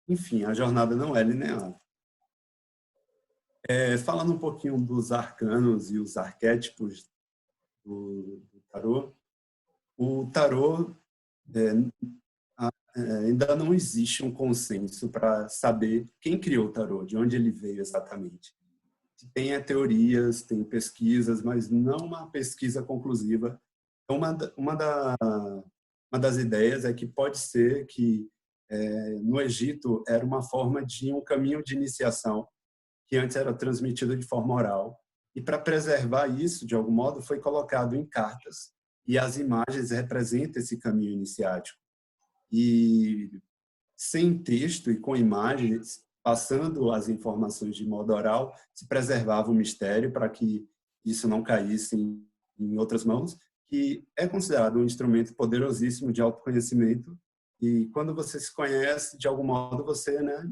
Enfim, a jornada não é linear. Falando um pouquinho dos arcanos e os arquétipos do tarô, o tarô ainda não existe um consenso para saber quem criou o tarô, de onde ele veio exatamente. Tem teorias, tem pesquisas, mas não uma pesquisa conclusiva. Então, uma das ideias é que pode ser que no Egito era uma forma de um caminho de iniciação que antes era transmitido de forma oral. E para preservar isso, de algum modo, foi colocado em cartas. E as imagens representam esse caminho iniciático. E sem texto e com imagens, passando as informações de modo oral, se preservava o mistério para que isso não caísse em outras mãos, que é considerado um instrumento poderosíssimo de autoconhecimento. E quando você se conhece, de algum modo você, né,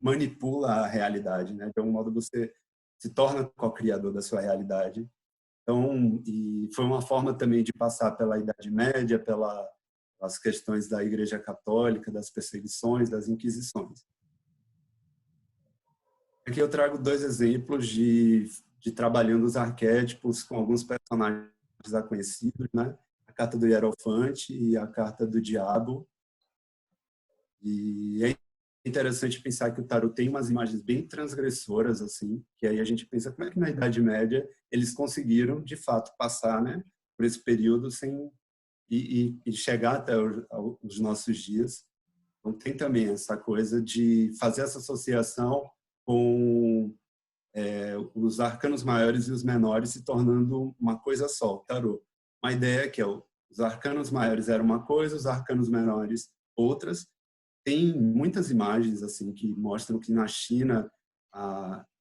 manipula a realidade, né? De algum modo você se torna co-criador da sua realidade. Então, e foi uma forma também de passar pela Idade Média, pelas questões da Igreja Católica, das perseguições, das inquisições. Aqui eu trago 2 exemplos de trabalhando os arquétipos com alguns personagens já conhecidos, né? A carta do Hierofante e a carta do Diabo. E é interessante pensar que o tarot tem umas imagens bem transgressoras, assim, que aí a gente pensa como é que na Idade Média eles conseguiram, de fato, passar, né, por esse período e chegar até os nossos dias. Então, tem também essa coisa de fazer essa associação com os arcanos maiores e os menores se tornando uma coisa só, o tarô. Uma ideia que os arcanos maiores eram uma coisa, os arcanos menores outras. Tem muitas imagens assim que mostram que na China,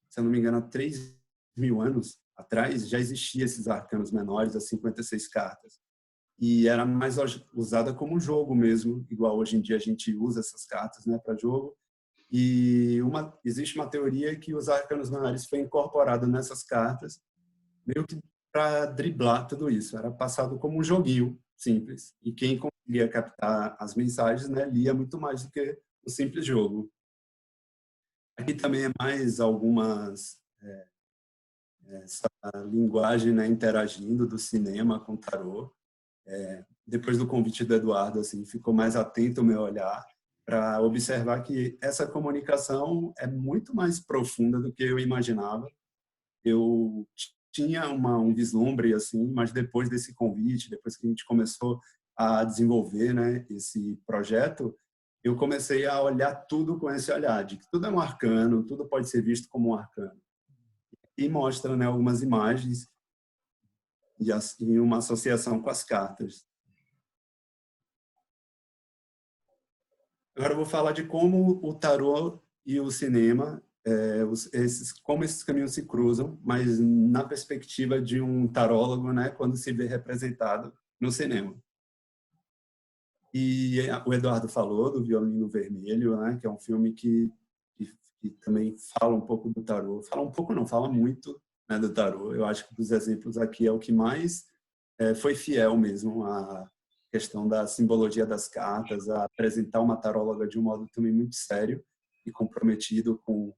se eu não me engano, há 3.000 anos atrás, já existiam esses arcanos menores, as 56 cartas. E era mais usada como jogo mesmo, igual hoje em dia a gente usa essas cartas, né, para jogo. E existe uma teoria que os arcanos menores foi incorporado nessas cartas, meio que para driblar tudo isso. Era passado como um joguinho simples. E quem conseguia captar as mensagens, né, lia muito mais do que um simples jogo. Aqui também é mais algumas essa linguagem, né, interagindo do cinema com o tarô. Depois do convite do Eduardo, assim, ficou mais atento o meu olhar para observar que essa comunicação é muito mais profunda do que eu imaginava. Eu tinha um vislumbre, assim, mas depois desse convite, depois que a gente começou a desenvolver, né, esse projeto, eu comecei a olhar tudo com esse olhar, de que tudo é um arcano, tudo pode ser visto como um arcano. E mostra, né, algumas imagens e uma associação com as cartas. Agora eu vou falar de como o tarô e o cinema, como esses caminhos se cruzam, mas na perspectiva de um tarólogo, né, quando se vê representado no cinema. E o Eduardo falou do Violino Vermelho, né, que é um filme que também fala um pouco do tarô. Fala um pouco, não, fala muito, né, do tarô. Eu acho que dos exemplos aqui é o que mais foi fiel mesmo à questão da simbologia das cartas, a apresentar uma taróloga de um modo também muito sério e comprometido com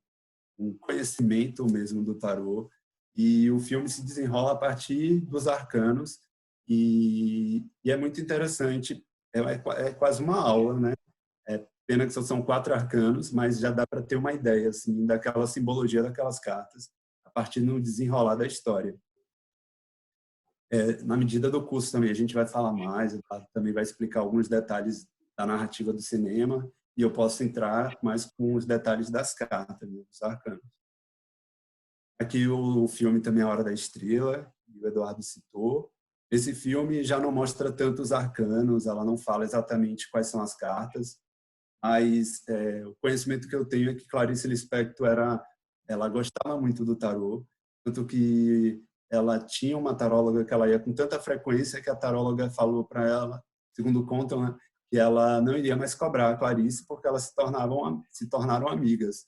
um conhecimento mesmo do tarô. E o filme se desenrola a partir dos arcanos e é muito interessante. É quase uma aula, né? É pena que só são 4 arcanos, mas já dá para ter uma ideia assim daquela simbologia daquelas cartas a partir do desenrolar da história. Na medida do curso também a gente vai falar mais, também vai explicar alguns detalhes da narrativa do cinema e eu posso entrar mais com os detalhes das cartas, né, dos arcanos. Aqui o filme também é A Hora da Estrela, que o Eduardo citou. Esse filme já não mostra tantos arcanos, ela não fala exatamente quais são as cartas, mas o conhecimento que eu tenho é que Clarice Lispector ela gostava muito do tarô, tanto que ela tinha uma taróloga que ela ia com tanta frequência que a taróloga falou para ela, segundo contam, né, que ela não iria mais cobrar a Clarice porque elas se tornaram amigas.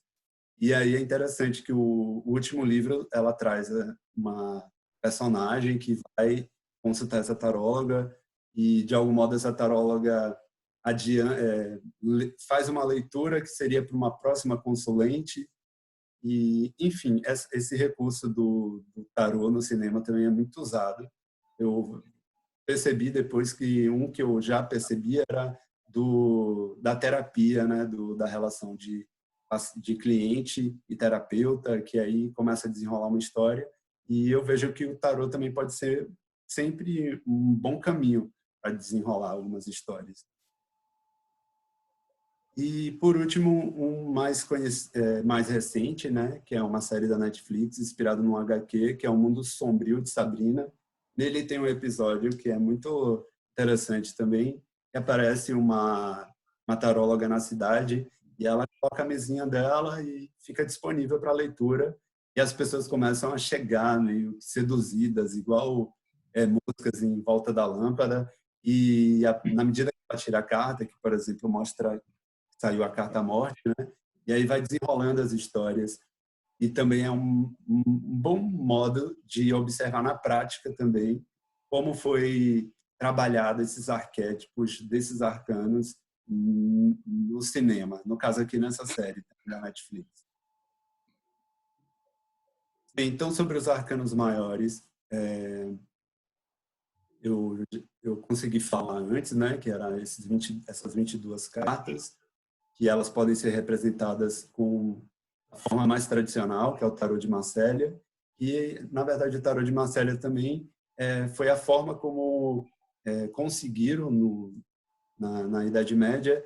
E aí é interessante que o último livro ela traz uma personagem que vai consultar essa taróloga e de algum modo essa taróloga faz uma leitura que seria para uma próxima consulente e enfim esse recurso do tarô no cinema também é muito usado. Eu percebi depois que que eu já percebi era da terapia, né, da relação de cliente e terapeuta, que aí começa a desenrolar uma história. E eu vejo que o tarô também pode ser sempre um bom caminho para desenrolar algumas histórias. E, por último, mais recente, né, que é uma série da Netflix, inspirado num HQ, que é O Mundo Sombrio de Sabrina. Nele tem um episódio que é muito interessante também, que aparece uma taróloga na cidade e ela coloca a mesinha dela e fica disponível para leitura e as pessoas começam a chegar meio seduzidas, igual moscas em volta da lâmpada e na medida que ela tira a carta, que, por exemplo, mostra saiu a carta morte, né? E aí vai desenrolando as histórias e também é um bom modo de observar na prática também como foi trabalhado esses arquétipos desses arcanos no cinema, no caso aqui nessa série da Netflix. Então, sobre os arcanos maiores, eu consegui falar antes, né, que eram essas 22 cartas, que elas podem ser representadas com a forma mais tradicional, que é o tarô de Marcélia, e, na verdade, o tarô de Marcélia também foi a forma como conseguiram, na Idade Média,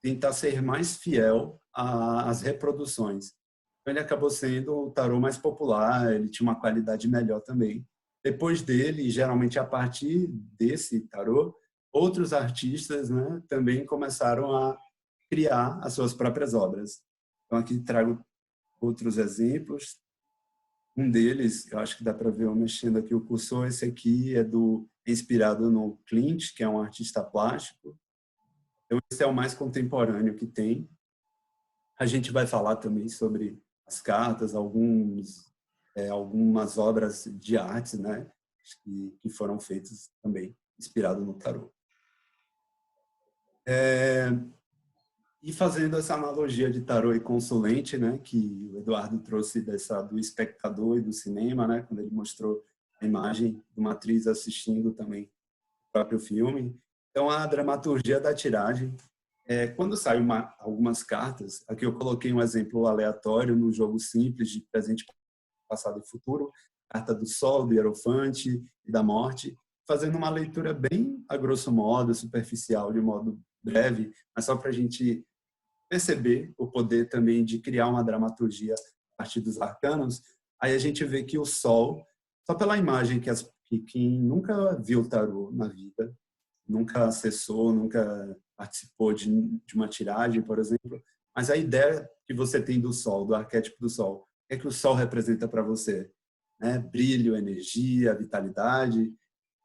tentar ser mais fiel às reproduções. Então, ele acabou sendo o tarô mais popular, ele tinha uma qualidade melhor também. Depois dele, geralmente a partir desse tarô, outros artistas, né, também começaram a criar as suas próprias obras. Então, aqui trago outros exemplos. Um deles, eu acho que dá para ver eu mexendo aqui o cursor, esse aqui é inspirado no Klimt, que é um artista plástico. Então, esse é o mais contemporâneo que tem. A gente vai falar também sobre as cartas, algumas obras de arte, né? que foram feitos também, inspirado no tarô. E fazendo essa analogia de tarô e consulente, né, que o Eduardo trouxe do espectador e do cinema, né, quando ele mostrou a imagem de uma atriz assistindo também o próprio filme. Então, a dramaturgia da tiragem, quando saem algumas cartas, aqui eu coloquei um exemplo aleatório num jogo simples de presente, passado e futuro, carta do Sol, do Hierofante e da Morte, fazendo uma leitura bem a grosso modo, superficial, de modo breve, mas só para a gente perceber o poder também de criar uma dramaturgia a partir dos arcanos. Aí a gente vê que o Sol, só pela imagem que quem nunca viu o tarô na vida, nunca acessou, nunca participou de uma tiragem, por exemplo, mas a ideia que você tem do Sol, do arquétipo do Sol, o que é que o Sol representa para você? Né? Brilho, energia, vitalidade.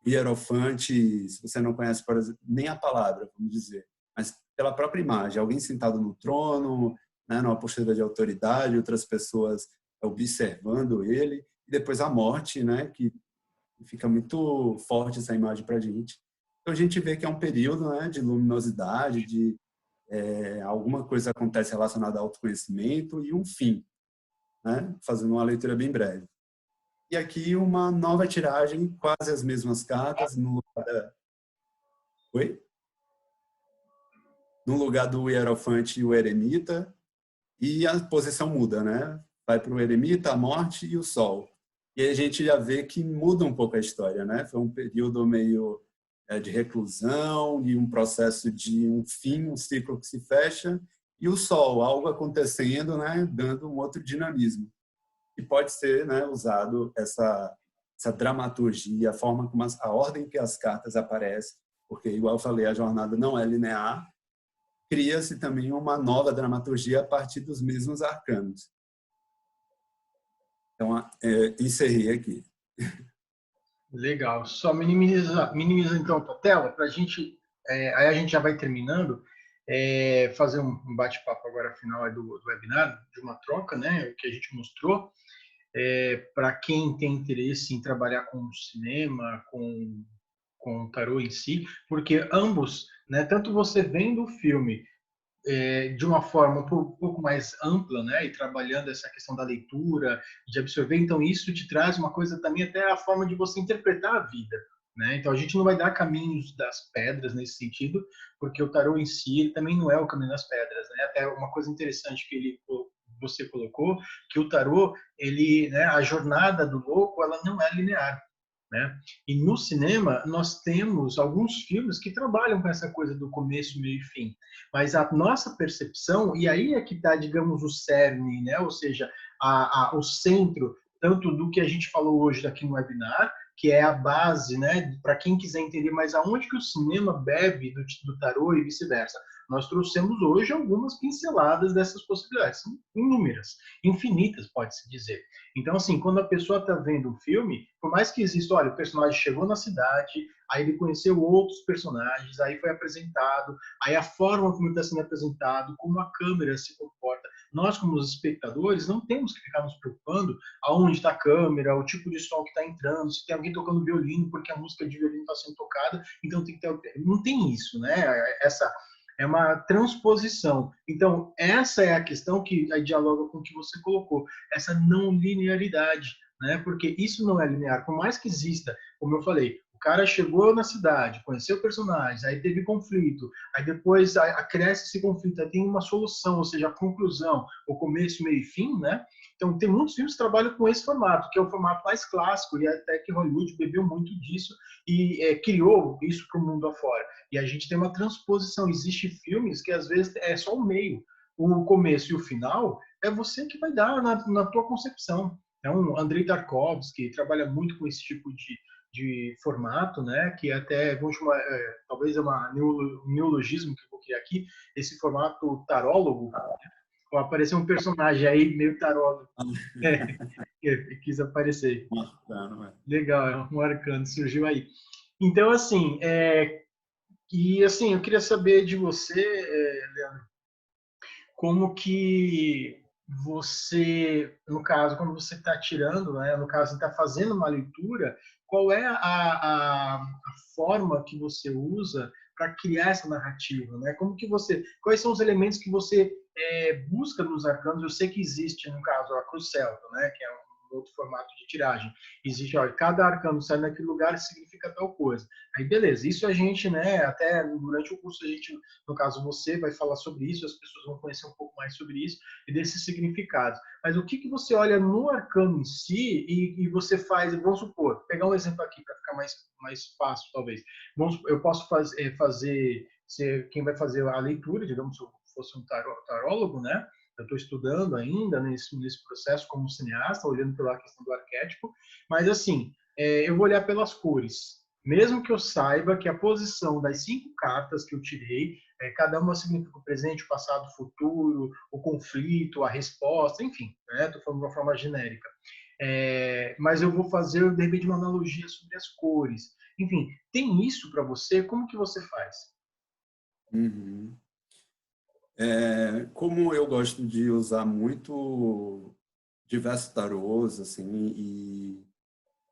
Hierofante, se você não conhece, por exemplo, nem a palavra, vamos dizer, mas pela própria imagem, alguém sentado no trono, né, numa postura de autoridade, outras pessoas observando ele, e depois a morte, né, que fica muito forte essa imagem para a gente. Então a gente vê que é um período, né, de luminosidade, de alguma coisa acontece relacionada ao autoconhecimento e um fim, né, fazendo uma leitura bem breve. E aqui uma nova tiragem, quase as mesmas cartas, no lugar Oi? No lugar do Hierofante e o Eremita, e a posição muda, né? Vai para o Eremita, a Morte e o Sol. E aí a gente já vê que muda um pouco a história, né? Foi um período meio de reclusão e um processo de um fim, um ciclo que se fecha, e o Sol, algo acontecendo, né? Dando um outro dinamismo. E pode ser, né, usado essa dramaturgia, a forma como a ordem que as cartas aparecem, porque, igual eu falei, a jornada não é linear, cria-se também uma nova dramaturgia a partir dos mesmos arcanos. Então, encerrei aqui. Legal. Só minimiza então a tua tela para a gente, aí a gente já vai terminando, fazer um bate-papo agora final do webinar, de uma troca, né, o que a gente mostrou, para quem tem interesse em trabalhar com cinema, com o tarô em si, porque ambos, né, tanto você vendo o filme de uma forma um pouco mais ampla, né, e trabalhando essa questão da leitura, de absorver, então isso te traz uma coisa também até a forma de você interpretar a vida, né? Então a gente não vai dar caminhos das pedras nesse sentido, porque o tarô em si ele também não é o caminho das pedras, né? Até uma coisa interessante que você colocou, que o tarô, ele, né, a jornada do louco, ela não é linear. Né? E no cinema, nós temos alguns filmes que trabalham com essa coisa do começo, meio e fim. Mas a nossa percepção, e aí é que está, digamos, o cerne, né? Ou seja, o centro, tanto do que a gente falou hoje aqui no webinar, que é a base, né, para quem quiser entender mais aonde que o cinema bebe do tarô e vice-versa. Nós trouxemos hoje algumas pinceladas dessas possibilidades, são inúmeras, infinitas, pode-se dizer. Então, assim, quando a pessoa está vendo um filme, por mais que exista, olha, o personagem chegou na cidade, aí ele conheceu outros personagens, aí foi apresentado, aí a forma como está sendo apresentado, como a câmera se comporta. Nós, como os espectadores, não temos que ficar nos preocupando aonde está a câmera, o tipo de som que está entrando, se tem alguém tocando violino, porque a música de violino está sendo tocada, então tem que ter. Não tem isso, né? Essa é uma transposição. Então, essa é a questão que dialoga com o que você colocou, essa não linearidade, né? Porque isso não é linear. Por mais que exista, como eu falei, o cara chegou na cidade, conheceu personagens, aí teve conflito, aí depois cresce esse conflito, aí tem uma solução, ou seja, a conclusão, o começo, meio e fim, né? Então, tem muitos filmes que trabalham com esse formato, que é o formato mais clássico, e até que Hollywood bebeu muito disso e criou isso para o mundo afora. E a gente tem uma transposição. Existem filmes que, às vezes, é só o meio. O começo e o final é você que vai dar na tua concepção. Então, Andrei Tarkovsky trabalha muito com esse tipo de formato, né? Que até, vamos chamar, talvez é um neologismo que eu vou criar aqui, esse formato tarólogo, apareceu um personagem aí meio tarólogo, que quis aparecer. Legal, é um arcano, surgiu aí. Então, assim, eu queria saber de você, Leandro, como que você, no caso, quando você está tirando, né, no caso, está fazendo uma leitura, qual é a forma que você usa para criar essa narrativa, né? Quais são os elementos que você busca nos arcanos? Eu sei que existe, no caso, a Cruz Celta, né? Que é um outro formato de tiragem. Existe, olha, cada arcano sai naquele lugar significa tal coisa. Aí, beleza. Isso a gente, né? Até durante o curso a gente, no caso você, vai falar sobre isso. As pessoas vão conhecer um pouco mais sobre isso e desses significados. Mas o que você olha no arcano em si e você faz, vamos supor, pegar um exemplo aqui para ficar mais fácil, talvez. Eu posso fazer ser quem vai fazer a leitura, digamos, se eu fosse um tarólogo, né? Eu estou estudando ainda nesse processo como cineasta, olhando pela questão do arquétipo, mas assim, eu vou olhar pelas cores. Mesmo que eu saiba que a posição das 5 cartas que eu tirei, cada uma significa o presente, o passado, o futuro, o conflito, a resposta, enfim, estou falando de uma forma genérica. Mas eu vou fazer, de repente, uma analogia sobre as cores. Enfim, tem isso para você? Como que você faz? Uhum. Como eu gosto de usar muito diversos tarôs, assim, e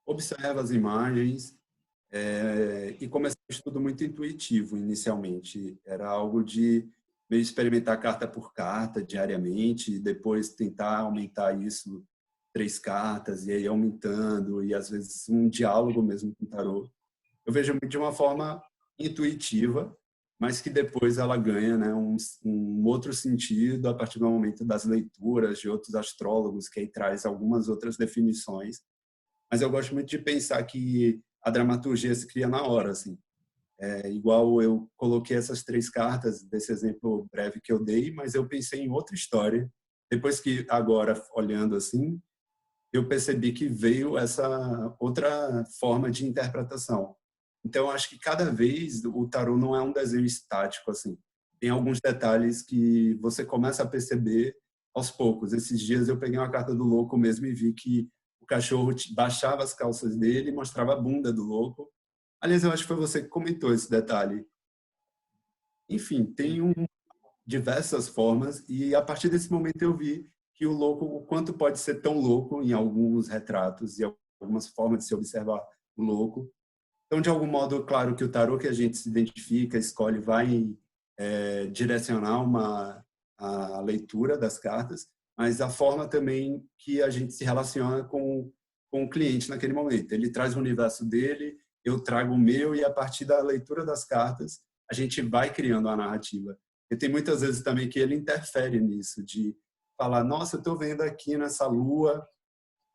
observo as imagens, e comecei um estudo muito intuitivo inicialmente. Era algo de meio experimentar carta por carta diariamente, e depois tentar aumentar isso 3 cartas, e aí aumentando, e às vezes um diálogo mesmo com o tarô. Eu vejo muito de uma forma intuitiva, mas que depois ela ganha, né, um outro sentido a partir do momento das leituras de outros astrólogos, que aí traz algumas outras definições. Mas eu gosto muito de pensar que a dramaturgia se cria na hora, assim. Igual eu coloquei essas 3 cartas desse exemplo breve que eu dei, mas eu pensei em outra história. Depois que agora olhando assim, eu percebi que veio essa outra forma de interpretação. Então, acho que cada vez o tarô não é um desenho estático, assim. Tem alguns detalhes que você começa a perceber aos poucos. Esses dias eu peguei uma carta do louco mesmo e vi que o cachorro baixava as calças dele e mostrava a bunda do louco. Aliás, eu acho que foi você que comentou esse detalhe. Enfim, tem diversas formas e a partir desse momento eu vi que o louco, o quanto pode ser tão louco em alguns retratos e algumas formas de se observar o louco. Então, de algum modo, claro que o tarô que a gente se identifica, escolhe, vai direcionar a leitura das cartas, mas a forma também que a gente se relaciona com o cliente naquele momento. Ele traz o universo dele, eu trago o meu, e a partir da leitura das cartas, a gente vai criando a narrativa. E tem muitas vezes também que ele interfere nisso, de falar, nossa, eu estou vendo aqui nessa lua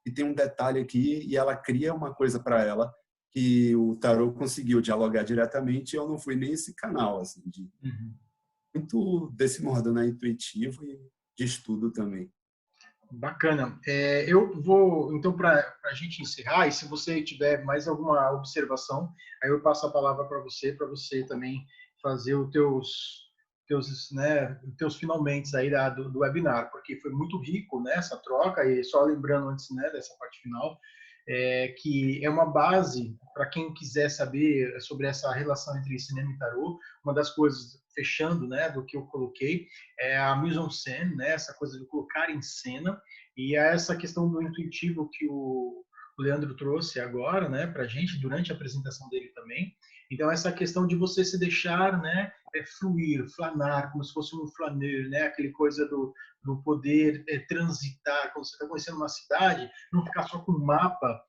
e tem um detalhe aqui, e ela cria uma coisa para ela que o tarô conseguiu dialogar diretamente, e eu não fui nem esse canal, assim, Uhum. muito desse modo, né, intuitivo e de estudo também. Bacana. Eu vou, então, para a gente encerrar, e se você tiver mais alguma observação, aí eu passo a palavra para você também fazer teus finalmente aí do webinar, porque foi muito rico, né, essa troca, e só lembrando antes, né, dessa parte final, que é uma base para quem quiser saber sobre essa relação entre cinema e tarô. Uma das coisas, fechando, né, do que eu coloquei, é a mise-en-scène, né, essa coisa de colocar em cena, e é essa questão do intuitivo que o Leandro trouxe agora, né, para a gente, durante a apresentação dele também. Então, essa questão de você se deixar, né, fluir, flanar, como se fosse um flaneur, né, aquele coisa do poder transitar, quando você está conhecendo uma cidade, não ficar só com o mapa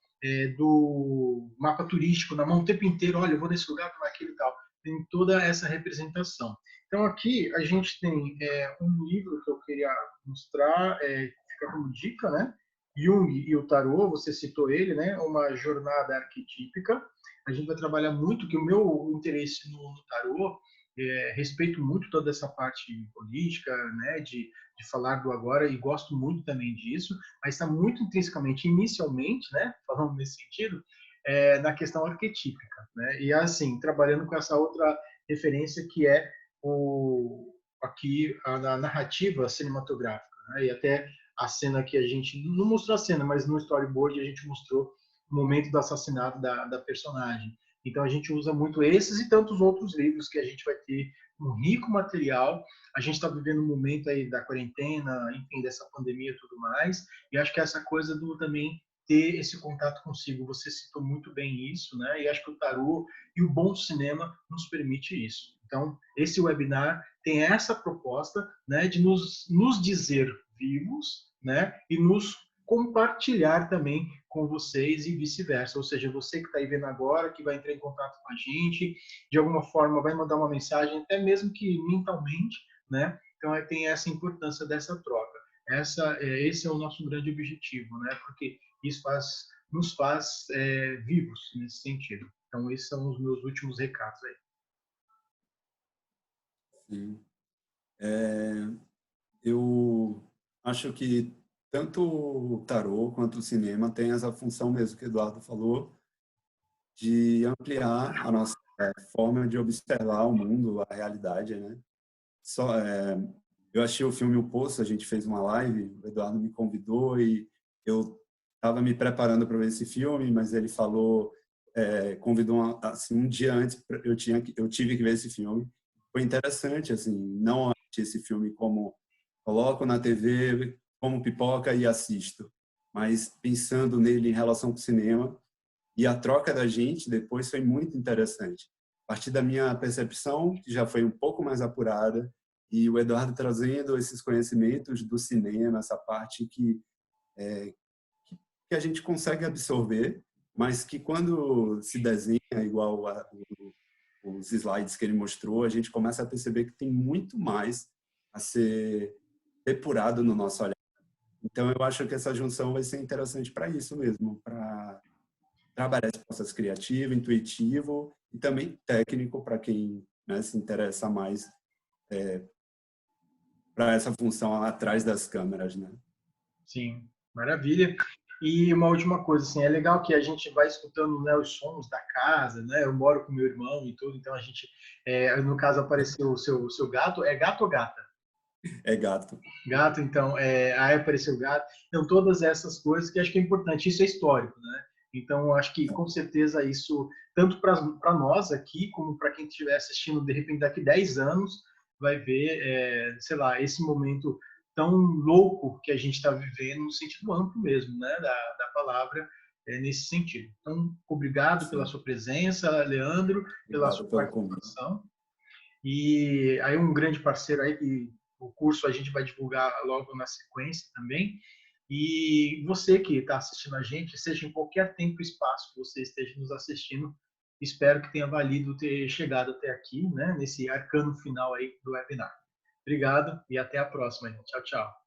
do mapa turístico na mão o tempo inteiro, olha, eu vou nesse lugar, vou naquele e tal. Tem toda essa representação. Então, aqui a gente tem um livro que eu queria mostrar, fica como dica, né? Jung e o Tarô, você citou ele, né? Uma jornada arquetípica. A gente vai trabalhar muito, que o meu interesse no Tarô, respeito muito toda essa parte política, né? De falar do agora, e gosto muito também disso, mas está muito intrinsecamente, inicialmente, né? Falando nesse sentido, na questão arquetípica, né? E assim, trabalhando com essa outra referência que é aqui a narrativa cinematográfica, né? E até a cena que a gente não mostrou a cena, mas no storyboard a gente mostrou o momento do assassinato da personagem. Então a gente usa muito esses e tantos outros livros que a gente vai ter um rico material. A gente está vivendo um momento aí da quarentena, enfim, dessa pandemia e tudo mais. E acho que essa coisa do também ter esse contato consigo. Você citou muito bem isso, né? E acho que o tarô e o bom cinema nos permite isso. Então, esse webinar tem essa proposta, né, de nos dizer vivos, né, e nos compartilhar também com vocês e vice-versa. Ou seja, você que está aí vendo agora, que vai entrar em contato com a gente, de alguma forma vai mandar uma mensagem, até mesmo que mentalmente, né? Então, tem essa importância dessa troca. Esse é o nosso grande objetivo, né? Porque isso nos faz vivos nesse sentido. Então, esses são os meus últimos recados aí. Sim. Eu acho que tanto o tarô quanto o cinema tem essa função mesmo que o Eduardo falou, de ampliar a nossa forma de observar o mundo, a realidade, né? Eu achei o filme O Poço, a gente fez uma live, o Eduardo me convidou e eu estava me preparando para ver esse filme, mas ele falou, convidou assim, um dia antes, eu tive que ver esse filme. Foi interessante, assim, não esse filme como coloco na TV, como pipoca e assisto, mas pensando nele em relação com o cinema, e a troca da gente depois foi muito interessante. A partir da minha percepção, que já foi um pouco mais apurada, e o Eduardo trazendo esses conhecimentos do cinema, essa parte que a gente consegue absorver, mas que quando se desenha igual os slides que ele mostrou, a gente começa a perceber que tem muito mais a ser depurado no nosso olhar. Então, eu acho que essa junção vai ser interessante para isso mesmo, para trabalhar esse processo criativo, intuitivo e também técnico para quem, né, se interessa mais para essa função atrás das câmeras, né? Sim, maravilha. E uma última coisa, assim, é legal que a gente vai escutando, né, os sons da casa, né? Eu moro com meu irmão e tudo, então a gente, no caso apareceu o seu gato, é gato ou gata? É gato. Gato, então, aí apareceu o gato. Então, todas essas coisas que acho que é importante, isso é histórico, né? Então, acho que com certeza isso, tanto para nós aqui, como para quem estiver assistindo, de repente, daqui 10 anos, vai ver, sei lá, esse momento tão louco que a gente está vivendo, no sentido amplo mesmo, né, da palavra, nesse sentido. Então, obrigado pela Sim. sua presença, Leandro, pela sua Obrigado pelo convite. participação. E aí um grande parceiro aí que o curso a gente vai divulgar logo na sequência também. E você que está assistindo a gente, seja em qualquer tempo e espaço que você esteja nos assistindo, espero que tenha valido ter chegado até aqui, né, nesse arcano final aí do webinar. Obrigado e até a próxima. Tchau, tchau.